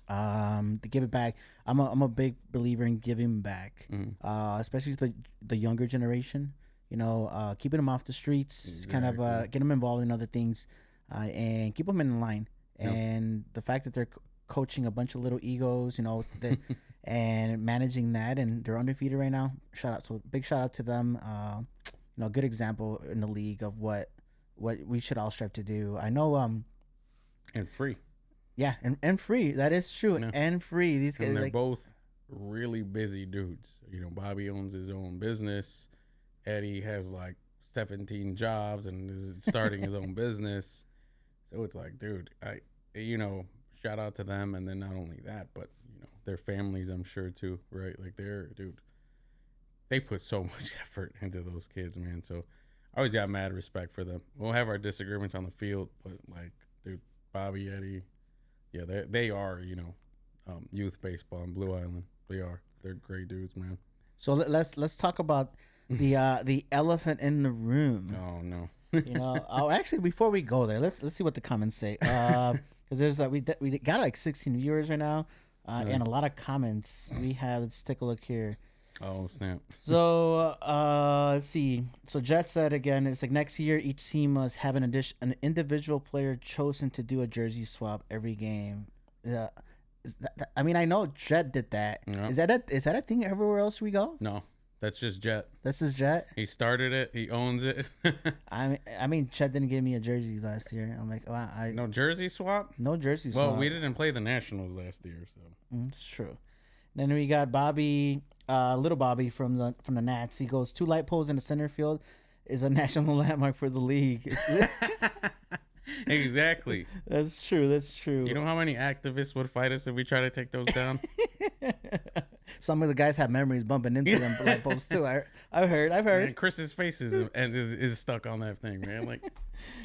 B: To give it back, I'm a big believer in giving back, especially the younger generation. Keeping them off the streets, kind of get them involved in other things, and keep them in line. And the fact that they're coaching a bunch of little egos, and managing that, and they're undefeated right now. Big shout out to them. Good example in the league of what we should all strive to do. I know.
A: And free.
B: Yeah, and free. That is true. Yeah. And free. These guys,
A: and they're both really busy dudes. Bobby owns his own business. Eddie has like 17 jobs and is starting his own business. So it's like, dude, shout out to them. And then not only that, but their families, I'm sure too, right? Like they put so much effort into those kids, man. So I always got mad respect for them. We'll have our disagreements on the field, but like, dude, Bobby, Eddie, yeah, they are, youth baseball in Blue Island. They're great dudes, man.
B: So let's talk about the elephant in the room.
A: Oh
B: no. Actually, before we go there, let's see what the comments say. Because there's we got like 16 viewers right now, nice. And a lot of comments. Let's take a look here.
A: Oh snap!
B: So let's see. So Jet said again, it's like next year each team must have an individual player chosen to do a jersey swap every game. I mean, I know Jet did that. Yeah. Is that a thing everywhere else we go?
A: No. That's just Jet.
B: This is Jet.
A: He started it. He owns it.
B: I mean, Jet didn't give me a jersey last year. I'm like, wow.
A: No jersey swap?
B: No jersey swap.
A: Well, we didn't play the Nationals last year, so.
B: It's true. Then we got Bobby, little Bobby from the Nats. He goes, 2 light poles in the center field is a national landmark for the league.
A: Exactly.
B: That's true.
A: You know how many activists would fight us if we try to take those down?
B: Some of the guys have memories bumping into them light posts too. I've heard.
A: Man, Chris's face is stuck on that thing, man. Like,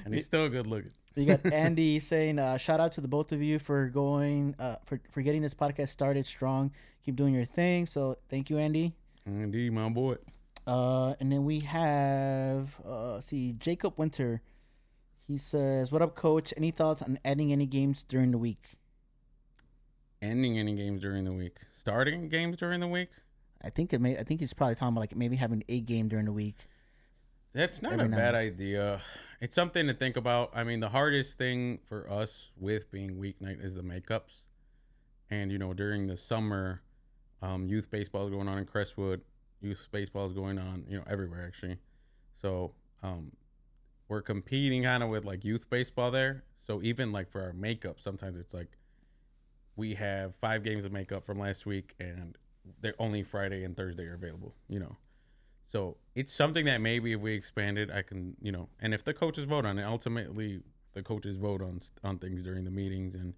A: and he's still good looking.
B: You got Andy saying, "Shout out to the both of you for going for getting this podcast started strong. Keep doing your thing." So thank you, Andy.
A: Andy, my boy.
B: And then we have Jacob Winter. He says, "What up, Coach? Any thoughts on ending any games during the week?"
A: Ending any games during the week? Starting games during the week?
B: I think he's probably talking about like maybe having a game during the week.
A: That's not a bad idea. It's something to think about. I mean, the hardest thing for us with being weeknight is the makeups. And, during the summer, youth baseball is going on in Crestwood. Youth baseball is going on, everywhere actually. So we're competing kind of with like youth baseball there. So even like for our makeup, sometimes it's like we have 5 games of makeup from last week and they're only Friday and Thursday are available, So it's something that maybe if we expanded, I can, and if the coaches vote on it, ultimately the coaches vote on things during the meetings, and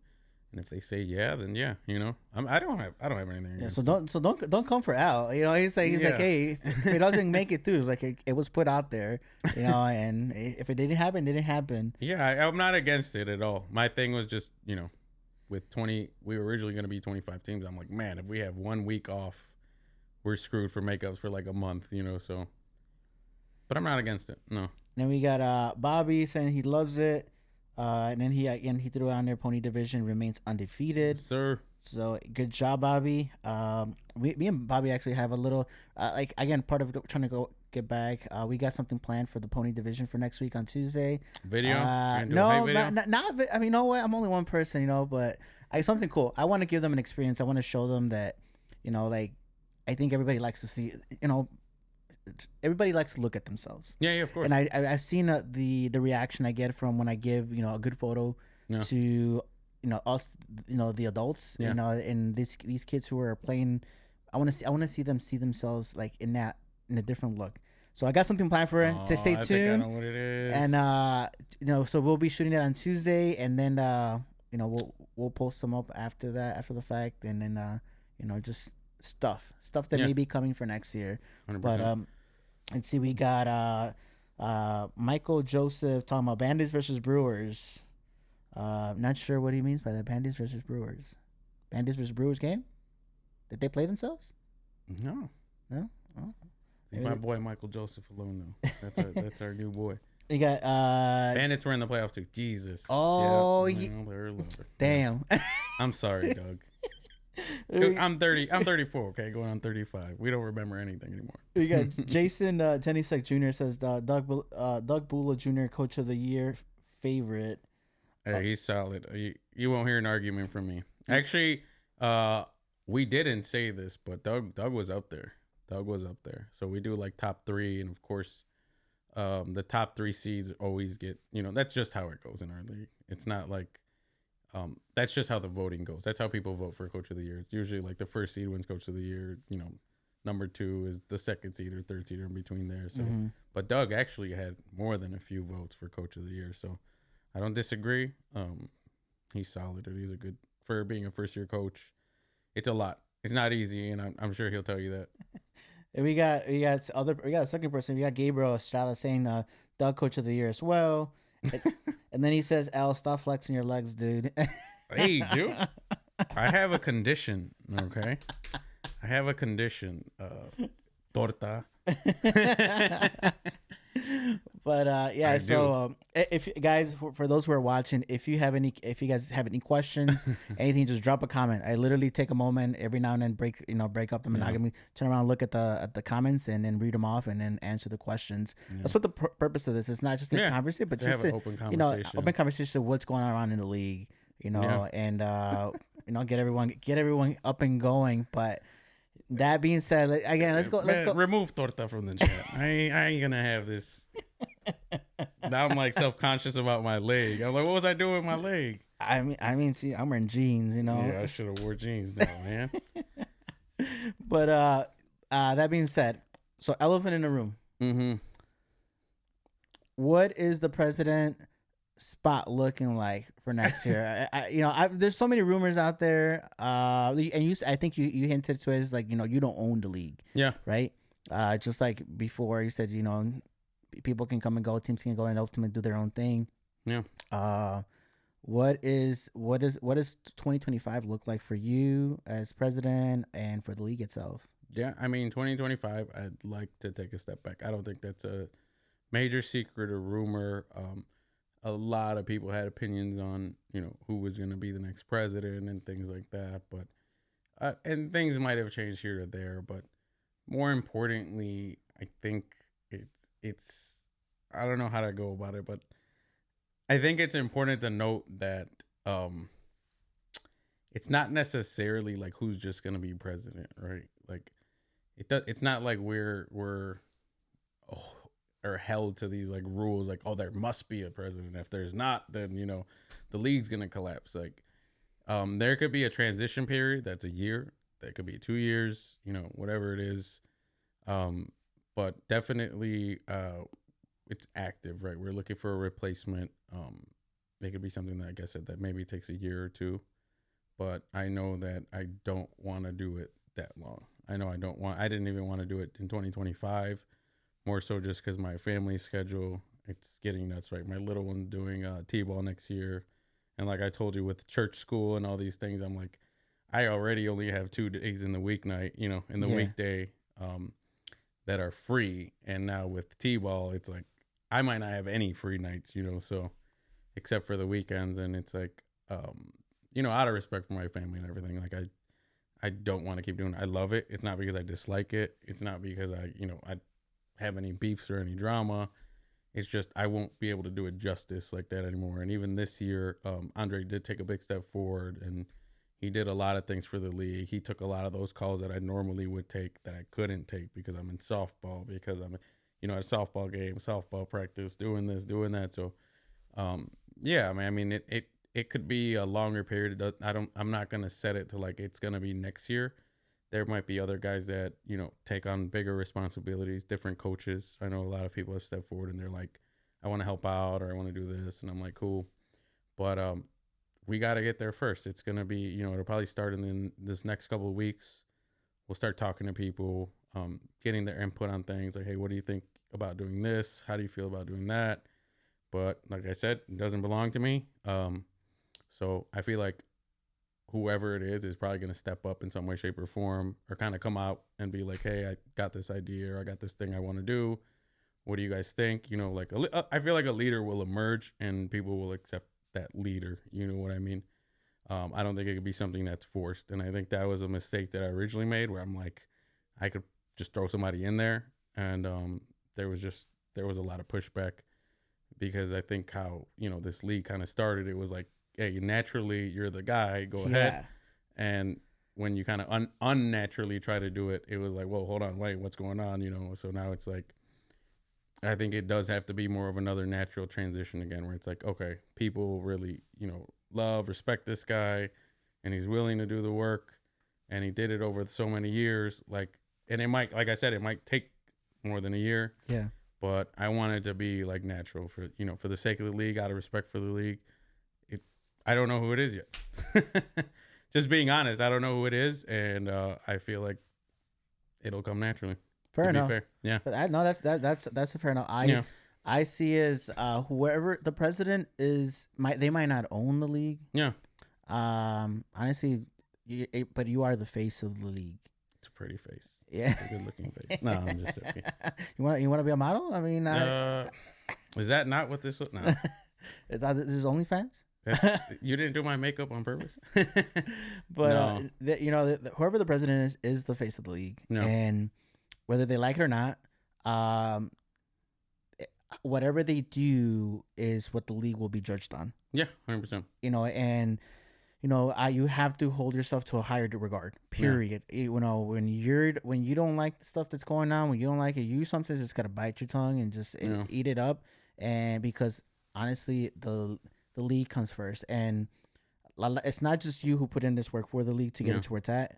A: if they say yeah, then yeah, I don't have anything.
B: Yeah, so don't come for Al. He's like, hey, if it doesn't make it through, it's like it was put out there, and if it didn't happen, it didn't happen.
A: Yeah, I'm not against it at all. My thing was just, with 20, we were originally going to be 25 teams. I'm like, man, if we have 1 week off, we're screwed for makeups for like a month, so. But I'm not against it, no.
B: Then we got Bobby saying he loves it. And then he threw on there, Pony Division remains undefeated.
A: Yes, sir.
B: So good job, Bobby. Me and Bobby actually have a little, part of trying to get back. We got something planned for the Pony Division for next week on Tuesday.
A: Video?
B: No, not. I mean, no way. I'm only one person, but something cool. I want to give them an experience. I want to show them that, I think everybody likes to see, everybody likes to look at themselves.
A: Yeah, of course.
B: And I've seen the reaction I get from when I give a good photo to us, the adults, and these kids who are playing. I want to see them see themselves like in a different look. So I got something planned for it. To stay tuned.
A: I think I know what it is.
B: And so we'll be shooting it on Tuesday, and then we'll post them up after the fact, and then just stuff that may be coming for next year.
A: 100%.
B: But let's see, we got Michael Joseph talking about Bandits versus Brewers. Not sure what he means by that, Bandits versus Brewers. Bandits versus Brewers game? Did they play themselves?
A: No.
B: No. Oh.
A: Leave my boy Michael Joseph alone though. That's our new boy.
B: You got
A: Bandits were in the playoffs too. Jesus.
B: Oh,
A: damn. Yeah. I'm sorry, Doug. I'm 30. I'm 34. Okay, going on 35. We don't remember anything anymore.
B: We got Jason Jenisek Jr. says Doug Bula Jr. Coach of the Year favorite.
A: Hey, he's solid. You won't hear an argument from me. Actually, we didn't say this, but Doug was up there. Doug was up there. So we do like top 3, and of course, the top 3 seeds always get. That's just how it goes in our league. It's not like. That's just how the voting goes. That's how people vote for Coach of the Year. It's usually like the first seed wins Coach of the Year. Number 2 is the second seed or third seed or in between there. So, But Doug actually had more than a few votes for Coach of the Year. So I don't disagree. He's solid. He's a good for being a first year coach. It's a lot. It's not easy, and I'm sure he'll tell you that.
B: And we got a second person. We got Gabriel Estrada saying Doug Coach of the Year as well. And then he says, "Al, stop flexing your legs, dude."
A: Hey, dude. I have a condition, okay? I have a condition. Torta.
B: But yeah, so if guys, for those who are watching, if you guys have any questions, anything, just drop a comment. I literally take a moment every now and then, break up the monogamy, turn around, look at the comments, and then read them off, and then answer the questions. That's what the purpose of this is. Not just a conversation, but just an open conversation. Open conversation of what's going on around in the league, and get everyone up and going. But that being said, again, let's go.
A: Remove Torta from the chat. I ain't gonna have this. Now I'm like self-conscious about my leg. I'm like, what was I doing with my leg?
B: I mean, see, I'm wearing jeans,
A: Yeah, I should have wore jeans now, man.
B: But that being said, so elephant in the room.
A: Mm-hmm.
B: What is the president spot looking like for next year? There's so many rumors out there. And I think you hinted to it as like, you don't own the league.
A: Yeah.
B: Right. Just like before you said, people can come and go, teams can go and ultimately do their own thing.
A: Yeah.
B: What does 2025 look like for you as president and for the league itself?
A: Yeah, I mean, 2025, I'd like to take a step back. I don't think that's a major secret or rumor. A lot of people had opinions on, who was going to be the next president and things like that. But and things might have changed here or there. But more importantly, I think it's I don't know how to go about it, but I think it's important to note that it's not necessarily like who's just going to be president, right? Like it's not like we're are held to these like rules, like, oh, there must be a president. If there's not, then the league's gonna collapse. Like there could be a transition period that's a year, that could be 2 years, whatever it is. But definitely it's active, right? We're looking for a replacement. It could be something that, like I said, that maybe takes a year or two, but I know that I don't want to do it that long. I didn't even want to do it in 2025. More so just because my family schedule, it's getting nuts, right? My little one's doing T-ball next year. And like I told you, with church school and all these things, I'm like, I already only have 2 days in the weeknight, in the weekday that are free. And now with T-ball, it's like, I might not have any free nights, so except for the weekends. And it's like, out of respect for my family and everything, like I don't want to keep doing it. I love it. It's not because I dislike it. It's not because I have any beefs or any drama. It's just I won't be able to do it justice like that anymore. And even this year, Andre did take a big step forward, and he did a lot of things for the league. He took a lot of those calls that I normally would take that I couldn't take because I'm in softball, because I'm at a softball game, softball practice, doing this, doing that. So yeah, man, I mean it could be a longer period. I'm not gonna set it to like it's gonna be next year. There might be other guys that, take on bigger responsibilities, different coaches. I know a lot of people have stepped forward and they're like, I want to help out or I want to do this. And I'm like, cool. But we got to get there first. It's going to be, it'll probably start in this next couple of weeks. We'll start talking to people, getting their input on things like, hey, what do you think about doing this? How do you feel about doing that? But like I said, it doesn't belong to me. So I feel like whoever it is probably going to step up in some way, shape, or form, or kind of come out and be like, hey, I got this idea, or I got this thing I want to do. What do you guys think? You know, like I feel like a leader will emerge and people will accept that leader. You know what I mean? I don't think it could be something that's forced. And I think that was a mistake that I originally made, where I'm like, I could just throw somebody in there. And there was a lot of pushback, because I think how, you know, this league kind of started, it was like, hey, naturally you're the guy, go ahead. And when you kind of unnaturally try to do it, it was like, well, hold on, wait, what's going on? You know? So now it's like, I think it does have to be more of another natural transition again, where it's like, okay, people really, you know, love, respect this guy, and he's willing to do the work, and he did it over so many years. Like, and it might, like I said, it might take more than a year.
B: Yeah.
A: But I want it to be like natural for, you know, for the sake of the league, out of respect for the league. I don't know who it is yet. Just being honest, I don't know who it is, and I feel like it'll come naturally.
B: Fair enough.
A: Fair. Yeah.
B: But that's a fair enough. I see as whoever the president is, they might not own the league.
A: Yeah.
B: Honestly, but you are the face of the league.
A: It's a pretty face.
B: Yeah.
A: It's a good looking face. No, I'm just joking.
B: You want to be a model? I mean,
A: is that not what this was? No.
B: This is OnlyFans.
A: You didn't do my makeup on purpose.
B: But no. Whoever the president is the face of the league, and whether they like it or not, whatever they do is what the league will be judged on.
A: Yeah, 100%.
B: You know, and you have to hold yourself to a higher regard. Period. Yeah. You know, when you don't like the stuff that's going on, when you don't like it, you sometimes just gotta bite your tongue and just eat it up. And because honestly, the league comes first, and it's not just you who put in this work for the league to get it to where it's at.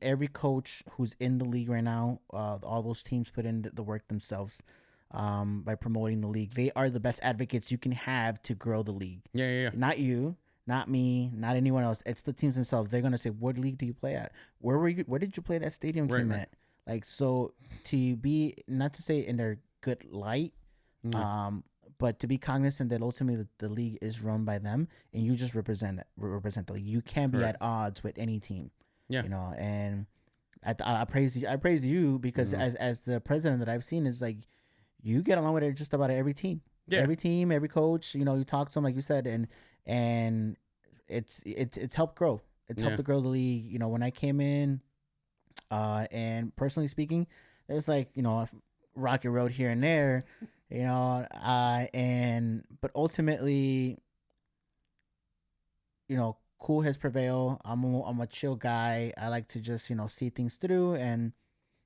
B: Every coach who's in the league right now, all those teams put in the work themselves. By promoting the league, they are the best advocates you can have to grow the league.
A: Yeah.
B: Not you, not me, not anyone else. It's the teams themselves. They're gonna say, "What league do you play at? Where were you? Where did you play that stadium game at?" Like, so to be, not to say in their good light, but to be cognizant that ultimately the league is run by them, and you just represent the league. You can't be at odds with any team.
A: Yeah,
B: you know, and I praise you. I praise you because as the president that I've seen is like, you get along with just about every team. Yeah. Every team, every coach, you know, you talk to them like you said, and it's helped grow. It's helped to grow the league. You know, when I came in, and personally speaking, there's like, you know, a rocky road here and there, you know, but ultimately, you know, cool has prevailed. I'm a chill guy. I like to just, you know, see things through, and,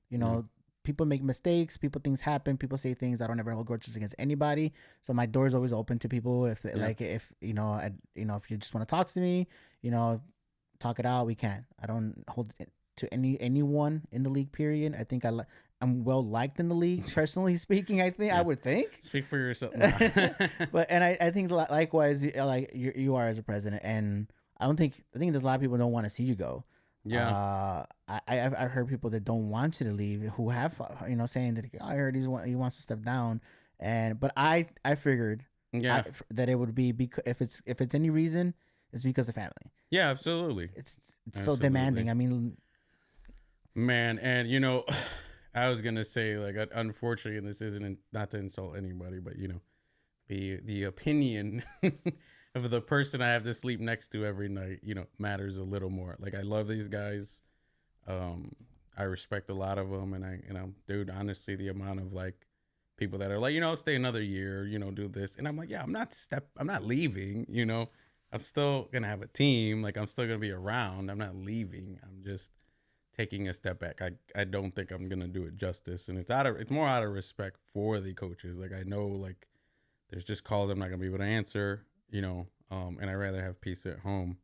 B: you know, people make mistakes. Things happen. People say things. I don't ever hold grudges against anybody. So my door is always open to people. If if you know, if you just want to talk to me, you know, talk it out. We can. I don't hold it to anyone in the league. Period. I think I'm well liked in the league. Personally speaking, I would think.
A: Speak for yourself.
B: But I think likewise, like you are as a president, and I think there's a lot of people don't want to see you go.
A: Yeah.
B: I've heard people that don't want you to leave, who have, you know, saying that I heard he wants to step down, but I figured that it would be because if it's any reason, it's because of family.
A: Yeah, absolutely.
B: It's so demanding. I mean,
A: man, and you know, I was gonna say, like, unfortunately, and this isn't not to insult anybody, but you know, the opinion of the person I have to sleep next to every night, you know, matters a little more. Like, I love these guys. I respect a lot of them. And dude, honestly, the amount of like people that are like, you know, stay another year, you know, do this. And I'm like, yeah, I'm not leaving, you know, I'm still going to have a team. Like, I'm still going to be around. I'm not leaving. I'm just taking a step back. I don't think I'm going to do it justice. And it's more out of respect for the coaches. Like, I know, like, there's just calls I'm not going to be able to answer, you know, and I'd rather have peace at home.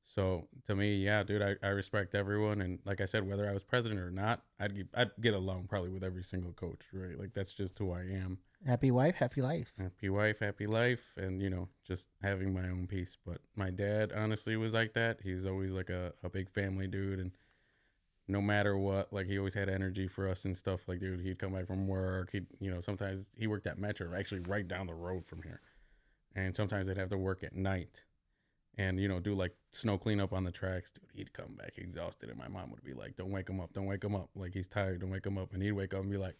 A: So to me, yeah, dude, I respect everyone. And like I said, whether I was president or not, I'd get along probably with every single coach, right? Like, that's just who I am.
B: Happy wife, happy life.
A: Happy wife, happy life. And, you know, just having my own peace. But my dad honestly was like that. He was always like a big family dude. And no matter what, like, he always had energy for us and stuff. Like, dude, he'd come back from work. You know, sometimes he worked at Metro, actually right down the road from here. And sometimes they'd have to work at night. and do like snow cleanup on the tracks. Dude, he'd come back exhausted, and my mom would be like, "Don't wake him up, don't wake him up. Like he's tired, don't wake him up." And he'd wake up and be like,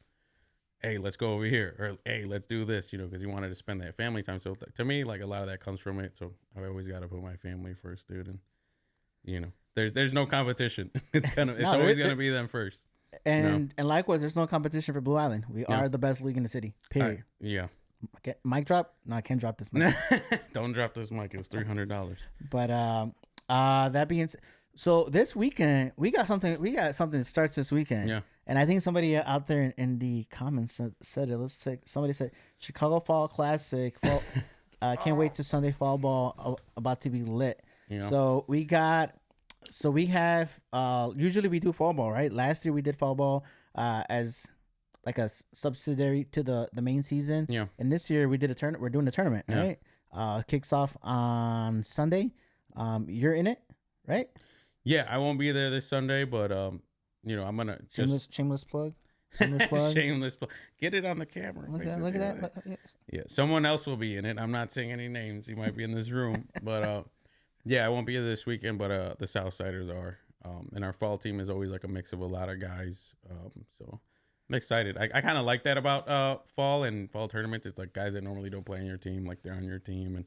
A: "Hey, let's go over here," or "Hey, let's do this," because he wanted to spend that family time. So to me, like a lot of that comes from it. So I've always got to put my family first, dude. And there's no competition. It's always gonna be them first.
B: And likewise, there's no competition for Blue Island. We are the best league in the city. Period.
A: Yeah.
B: Okay, mic drop? No, I can't drop this mic.
A: Don't drop this mic. It was $300.
B: But that being said, so this weekend we got something that starts this weekend.
A: Yeah.
B: And I think somebody out there in the comments said it. Somebody said Chicago Fall Classic. Can't wait to Sunday Fall Ball about to be lit. Yeah. So we have usually we do fall ball, right? Last year we did fall ball as like a subsidiary to the main season.
A: Yeah.
B: And this year we did we're doing a tournament, right? Kicks off on Sunday. You're in it, right?
A: Yeah, I won't be there this Sunday, but I'm gonna
B: shameless plug.
A: Shameless plug. Get it on the camera.
B: Look at that.
A: Yeah, someone else will be in it. I'm not saying any names. He might be in this room, but yeah, I won't be here this weekend. But the Southsiders are, and our fall team is always like a mix of a lot of guys. So I'm excited. I kind of like that about fall and fall tournaments. It's like guys that normally don't play on your team, like they're on your team, and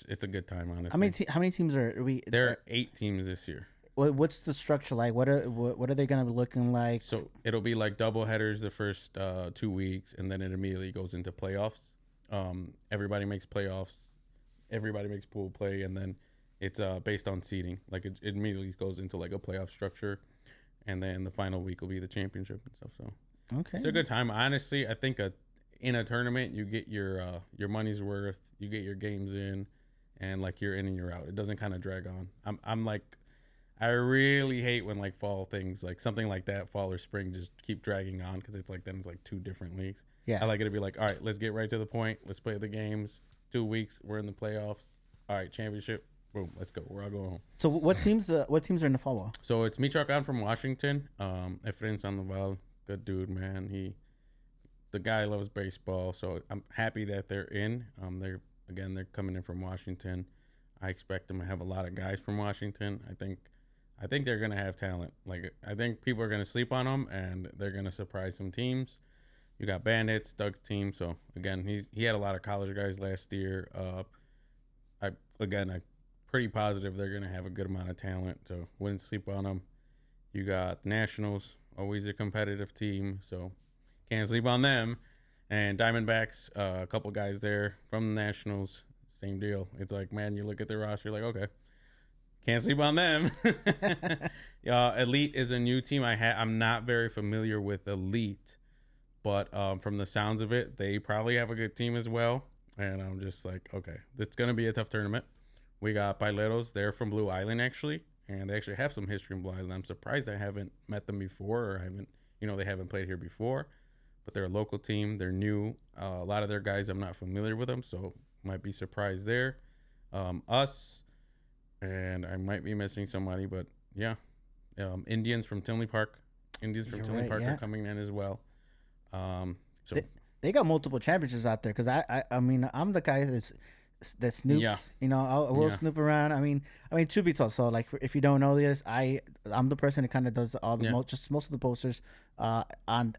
A: it's a good time, honestly.
B: How many teams are we?
A: There are 8 teams this year.
B: What's the structure like? What are they gonna be looking like?
A: So it'll be like double headers the first 2 weeks, and then it immediately goes into playoffs. Everybody makes playoffs. Everybody makes pool play, and then it's based on seeding. Like it immediately goes into like a playoff structure, and then the final week will be the championship and stuff. So
B: okay,
A: it's a good time. Honestly, I think in a tournament you get your money's worth. You get your games in, and like you're in and you're out. It doesn't kind of drag on. I'm like, I really hate when like fall things, like something like that, fall or spring, just keep dragging on because it's like then it's like 2 different leagues.
B: Yeah,
A: I like it to be like, all right, let's get right to the point. Let's play the games. 2 weeks, we're in the playoffs. All right, championship. Boom, let's go. We're all going home.
B: So what teams are in the fall ball?
A: So it's Michoacan from Washington. Efrain Sandoval, good dude, man. The guy loves baseball, so I'm happy that they're in. They're coming in from Washington. I expect them to have a lot of guys from Washington. I think they're gonna have talent. Like I think people are gonna sleep on them, and they're gonna surprise some teams. You got Bandits, Doug's team. So again, he had a lot of college guys last year. I'm pretty positive they're gonna have a good amount of talent. So wouldn't sleep on them. You got Nationals, always a competitive team. So can't sleep on them. And Diamondbacks, a couple guys there from the Nationals. Same deal. It's like, man, you look at their roster, you're like, okay. Can't sleep on them. Elite is a new team. I'm not very familiar with Elite, but from the sounds of it, they probably have a good team as well. And I'm just like, okay, it's going to be a tough tournament. We got Paileros. They're from Blue Island, actually, and they actually have some history in Blue Island. I'm surprised I haven't met them before, or they haven't played here before. But they're a local team. They're new. A lot of their guys, I'm not familiar with them, so might be surprised there. Us. And I might be missing somebody, but yeah. Indians from Tinley Park. Are coming in as well. So
B: they got multiple championships out there because I mean I'm the guy that snoops.
A: Yeah.
B: I will snoop around. I mean to be told. So like if you don't know this, I'm the person that kind of does all the most of the posters on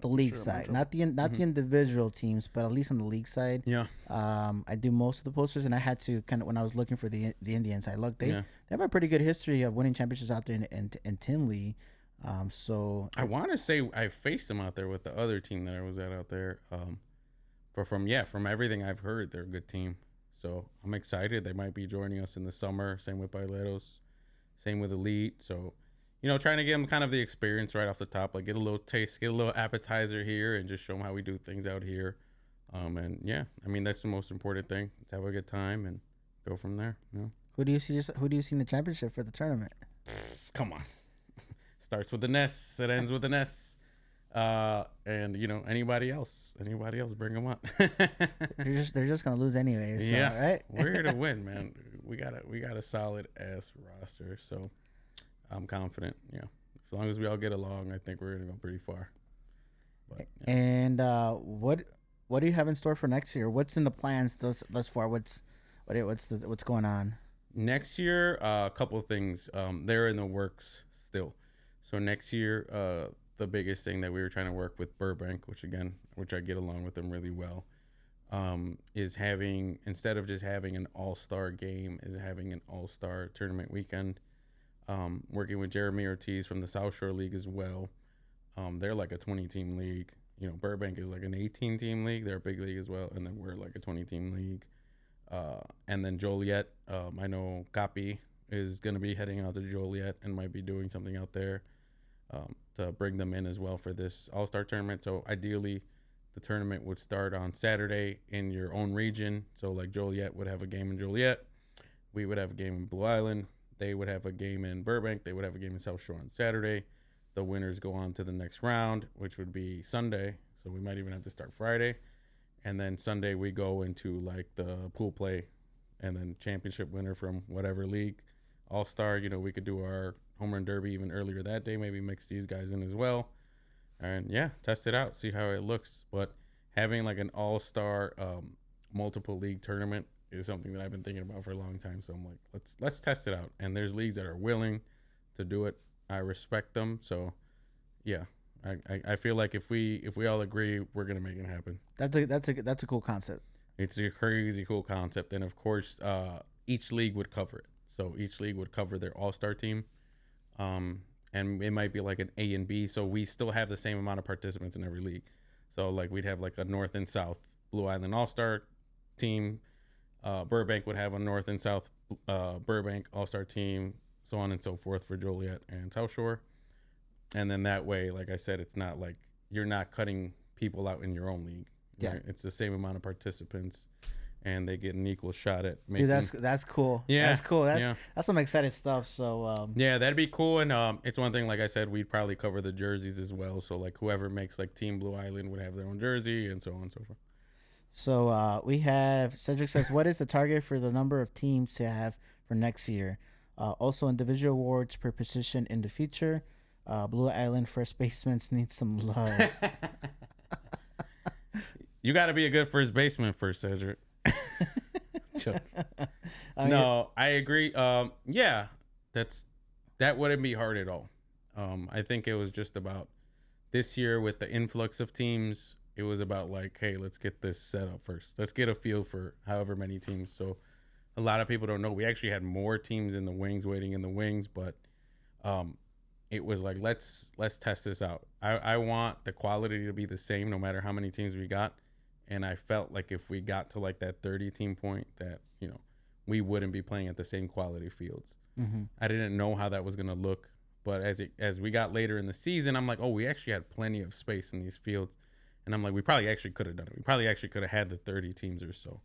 B: the league side, not the individual teams, but at least on the league side.
A: Yeah.
B: I do most of the posters, and I had to kind of when I was looking for the Indians, I looked. They have a pretty good history of winning championships out there in Tinley. So
A: I want to say I faced them out there with the other team that I was at out there. But from everything I've heard, they're a good team. So I'm excited. They might be joining us in the summer. Same with Baileros, same with Elite. So. Trying to give them kind of the experience right off the top, like get a little taste, get a little appetizer here, and just show them how we do things out here. And yeah, I mean that's the most important thing. Let's have a good time and go from there.
B: Who do you see in the championship for the tournament?
A: Come on, starts with an S, it ends with an S. And anybody else, bring them up.
B: they're just gonna lose anyways. So,
A: yeah,
B: right.
A: We're here to win, man. We got a solid ass roster, so. I'm confident. Yeah, as long as we all get along, I think we're gonna go pretty far. But, yeah.
B: And what do you have in store for next year? What's in the plans thus far? What's going on?
A: Next year, a couple of things. They're in the works still. So next year, the biggest thing that we were trying to work with Burbank, which I get along with them really well, is having, instead of just having an all-star game, is having an all-star tournament weekend. Working with Jeremy Ortiz from the South Shore League as well. They're like a 20-team league. You know, Burbank is like an 18-team league. They're a big league as well, and then we're like a 20-team league. And then Joliet, I know Capi is going to be heading out to Joliet and might be doing something out there to bring them in as well for this all-star tournament. So ideally, the tournament would start on Saturday in your own region. So like Joliet would have a game in Joliet. We would have a game in Blue Island. They would have a game in Burbank. They would have a game in South Shore on Saturday. The winners go on to the next round, which would be Sunday. So we might even have to start Friday. And then Sunday we go into like the pool play and then championship winner from whatever league. All-star, you know, we could do our home run derby even earlier that day, maybe mix these guys in as well. And yeah, test it out, see how it looks. But having like an all-star multiple league tournament is something that I've been thinking about for a long time. So I'm like, let's test it out. And there's leagues that are willing to do it. I respect them. So yeah, I feel like if we all agree, we're gonna make it happen.
B: That's a cool concept.
A: It's a crazy cool concept, and of course, each league would cover it. So each league would cover their all-star team, and it might be like an A and B. So we still have the same amount of participants in every league. So like we'd have like a North and South Blue Island All-Star team. Burbank would have a North and South Burbank All-Star team, so on and so forth for Joliet and South Shore. And then that way, like I said, it's not like you're not cutting people out in your own league.
B: Yeah,
A: right? It's the same amount of participants, and they get an equal shot at making.
B: Dude, that's cool.
A: Yeah,
B: that's cool. That's some exciting stuff. So
A: yeah, that'd be cool. And it's one thing, like I said, we'd probably cover the jerseys as well. So like whoever makes like Team Blue Island would have their own jersey, and so on and so forth.
B: So we have Cedric says, what is the target for the number of teams to have for next year? Also, individual awards per position in the future. Blue Island first basemen need some love.
A: You got to be a good first baseman first, Cedric. No, I agree. Yeah, that wouldn't be hard at all. I think it was just about this year with the influx of teams. It was about like, hey, let's get this set up first. Let's get a feel for however many teams. So a lot of people don't know. We actually had more teams in the wings, waiting in the wings, but it was like, let's test this out. I want the quality to be the same no matter how many teams we got. And I felt like if we got to like that 30 team point that, you know, we wouldn't be playing at the same quality fields. Mm-hmm. I didn't know how that was going to look. But as we got later in the season, I'm like, oh, we actually had plenty of space in these fields. And I'm like, we probably actually could have done it. We probably actually could have had the 30 teams or so.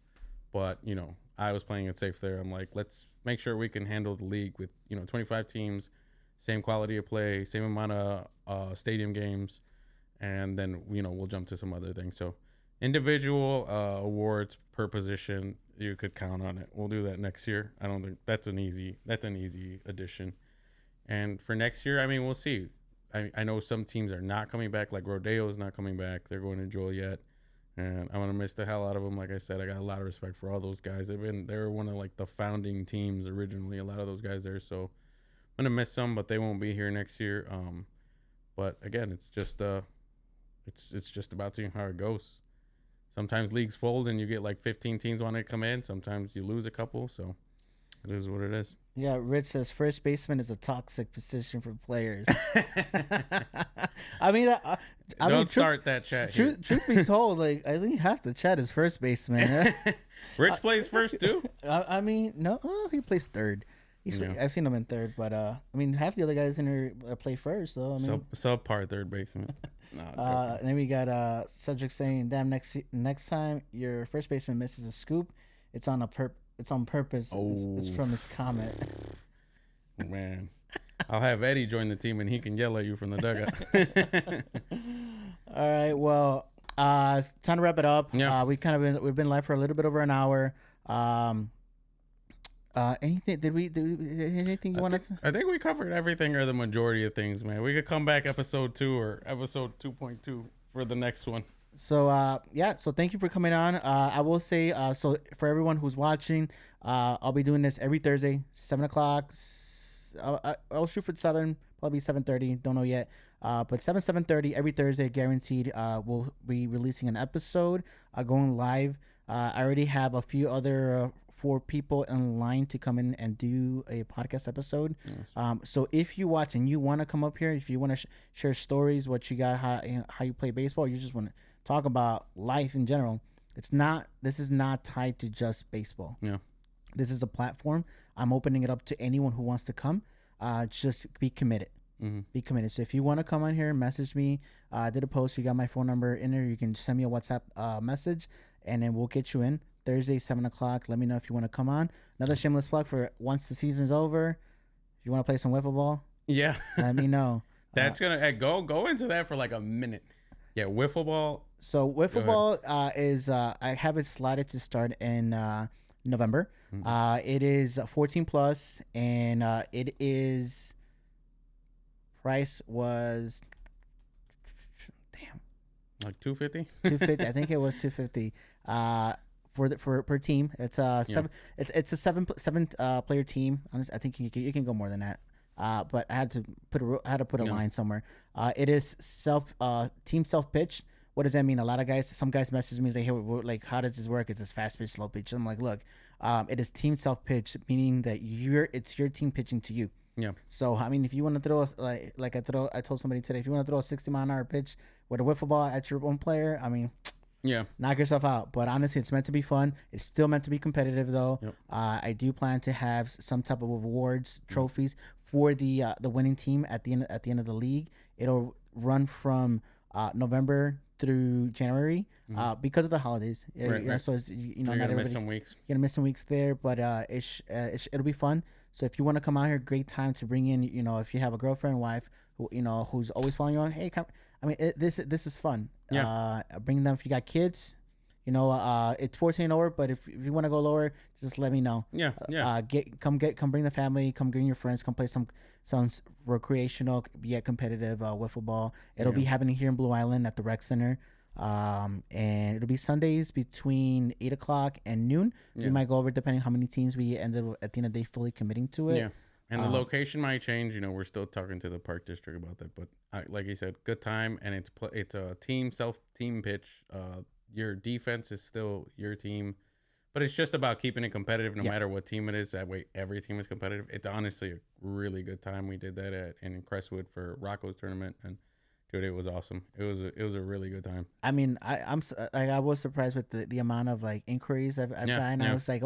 A: But, you know, I was playing it safe there. I'm like, let's make sure we can handle the league with, you know, 25 teams, same quality of play, same amount of stadium games. And then, you know, we'll jump to some other things. So individual awards per position, you could count on it. We'll do that next year. I don't think that's an easy addition. And for next year, I mean, we'll see. I know some teams are not coming back, like Rodeo is not coming back. They're going to Joliet, and I'm gonna miss the hell out of them. Like I said, I got a lot of respect for all those guys. They were one of like the founding teams originally. A lot of those guys there, so I'm gonna miss them, but they won't be here next year. But again, it's just about seeing how it goes. Sometimes leagues fold and you get like 15 teams wanting to come in. Sometimes you lose a couple, so it is what it is.
B: Yeah, Rich says first baseman is a toxic position for players. I mean,
A: Don't start that chat.
B: Truth be told, like I think half the chat is first baseman.
A: Rich plays first too.
B: I mean, no, he plays third. I've seen him in third, but I mean, half the other guys in there play first. So I mean,
A: subpar third baseman.
B: And then we got Cedric saying, "Damn, next time your first baseman misses a scoop, it's on purpose." It's from his comment.
A: Man, I'll have Eddie join the team and he can yell at you from the dugout.
B: All right, well, time to wrap it up.
A: Yeah.
B: We've been live for a little bit over an hour. Anything anything you want to say?
A: I think we covered everything or the majority of things, man. We could come back episode 2 or episode 2.2 for the next one.
B: So thank you for coming on. I will say, so for everyone who's watching, I'll be doing this every Thursday, 7 o'clock. I'll shoot for 7, probably 7:30. Don't know yet. But 7:30 every Thursday, guaranteed. We'll be releasing an episode, going live. I already have a few other 4 people in line to come in and do a podcast episode. Yes. So if you watch and you want to come up here, if you want to share stories, what you got, how you play baseball, you just want to talk about life in general. This is not tied to just baseball.
A: Yeah.
B: This is a platform. I'm opening it up to anyone who wants to come. Just be committed. Mm-hmm. Be committed. So if you want to come on here, message me. I did a post. You got my phone number in there. You can send me a WhatsApp message, and then we'll get you in Thursday, 7 o'clock. Let me know if you want to come on. Another shameless plug for once the season's over. If you want to play some wiffle ball,
A: yeah,
B: let me know.
A: That's gonna go into that for like a minute. Yeah, wiffle ball.
B: So wiffle ball is I have it slotted to start in November. Mm-hmm. It is 14 plus, and it is price was
A: like $250.
B: $250. I think it was $250. For per team. It's seven. It's a seven player team. Honestly, I think you can go more than that. But I had to put a line somewhere. It is team self pitch. What does that mean? Some guys message me and say, hey, like, how does this work? Is this fast pitch, slow pitch? I'm like, look, it is team self pitch, meaning that it's your team pitching to you. Yeah. So I mean, if you want to throw I told somebody today, if you want to throw a 60-mile-an-hour pitch with a wiffle ball at your own player, I mean, yeah, knock yourself out. But honestly, it's meant to be fun. It's still meant to be competitive, though. Yep. I do plan to have some type of awards, trophies for the winning team at the end of the league. It'll run from November through January because of the holidays. Right. So it's,
A: you're gonna miss some weeks.
B: You're gonna miss some weeks there, but it'll be fun. So if you want to come out here, great time to bring in. If you have a girlfriend, wife, who's always following you on. Hey, come. I mean, this is fun. Yeah. Bring them if you got kids. It's 14 and over, but if you want to go lower, just let me know. Yeah. Yeah. Come bring the family. Come bring your friends. Come play some recreational yet competitive wiffle ball. It'll be happening here in Blue Island at the Rec Center. And it'll be Sundays between 8 o'clock and noon. Yeah. We might go over depending how many teams we ended at the end of the day fully committing to it. Yeah.
A: And the location might change. We're still talking to the park district about that. But like you said, good time. And it's a team pitch. Your defense is still your team. But it's just about keeping it competitive no matter what team it is. That way every team is competitive. It's honestly a really good time. We did that in Crestwood for Rocco's tournament. And dude, it was awesome. It was a really good time.
B: I mean, I was surprised with the amount of like inquiries I've gotten. I was like,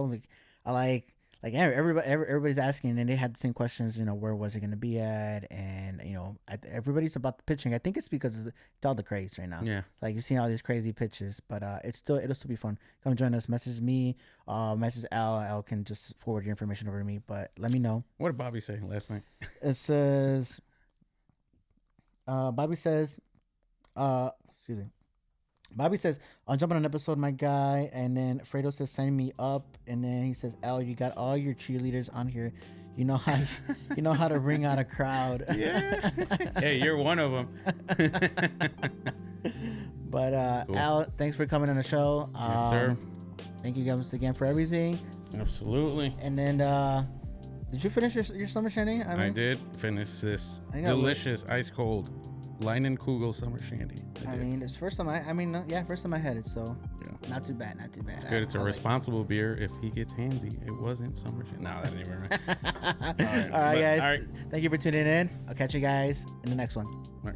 B: everybody's asking, and they had the same questions. Where was it going to be at? And everybody's about the pitching. I think it's because it's all the craze right now. Yeah, like you're seeing all these crazy pitches, but it'll still be fun. Come join us. Message me. Message Al. Al can just forward your information over to me. But let me know.
A: What did Bobby say last night?
B: It says. Bobby says, excuse me. Bobby says, I'll jump on an episode, my guy. And then Fredo says, sign me up. And then he says, Al, you got all your cheerleaders on here. You know how to bring out a crowd. Yeah.
A: Hey, you're one of them.
B: But cool. Al, thanks for coming on the show.
A: Yes, sir.
B: Thank you guys again for everything.
A: Absolutely.
B: And then, did you finish your summer shandy?
A: I did finish this delicious ice cold Leinenkugel summer shandy.
B: I mean, it's first time first time I had it, so not too bad.
A: It's good. It's a responsible beer. If he gets handsy, it wasn't summer shandy. No, that didn't even right.
B: All right, guys. All right. Thank you for tuning in. I'll catch you guys in the next one.
A: All right.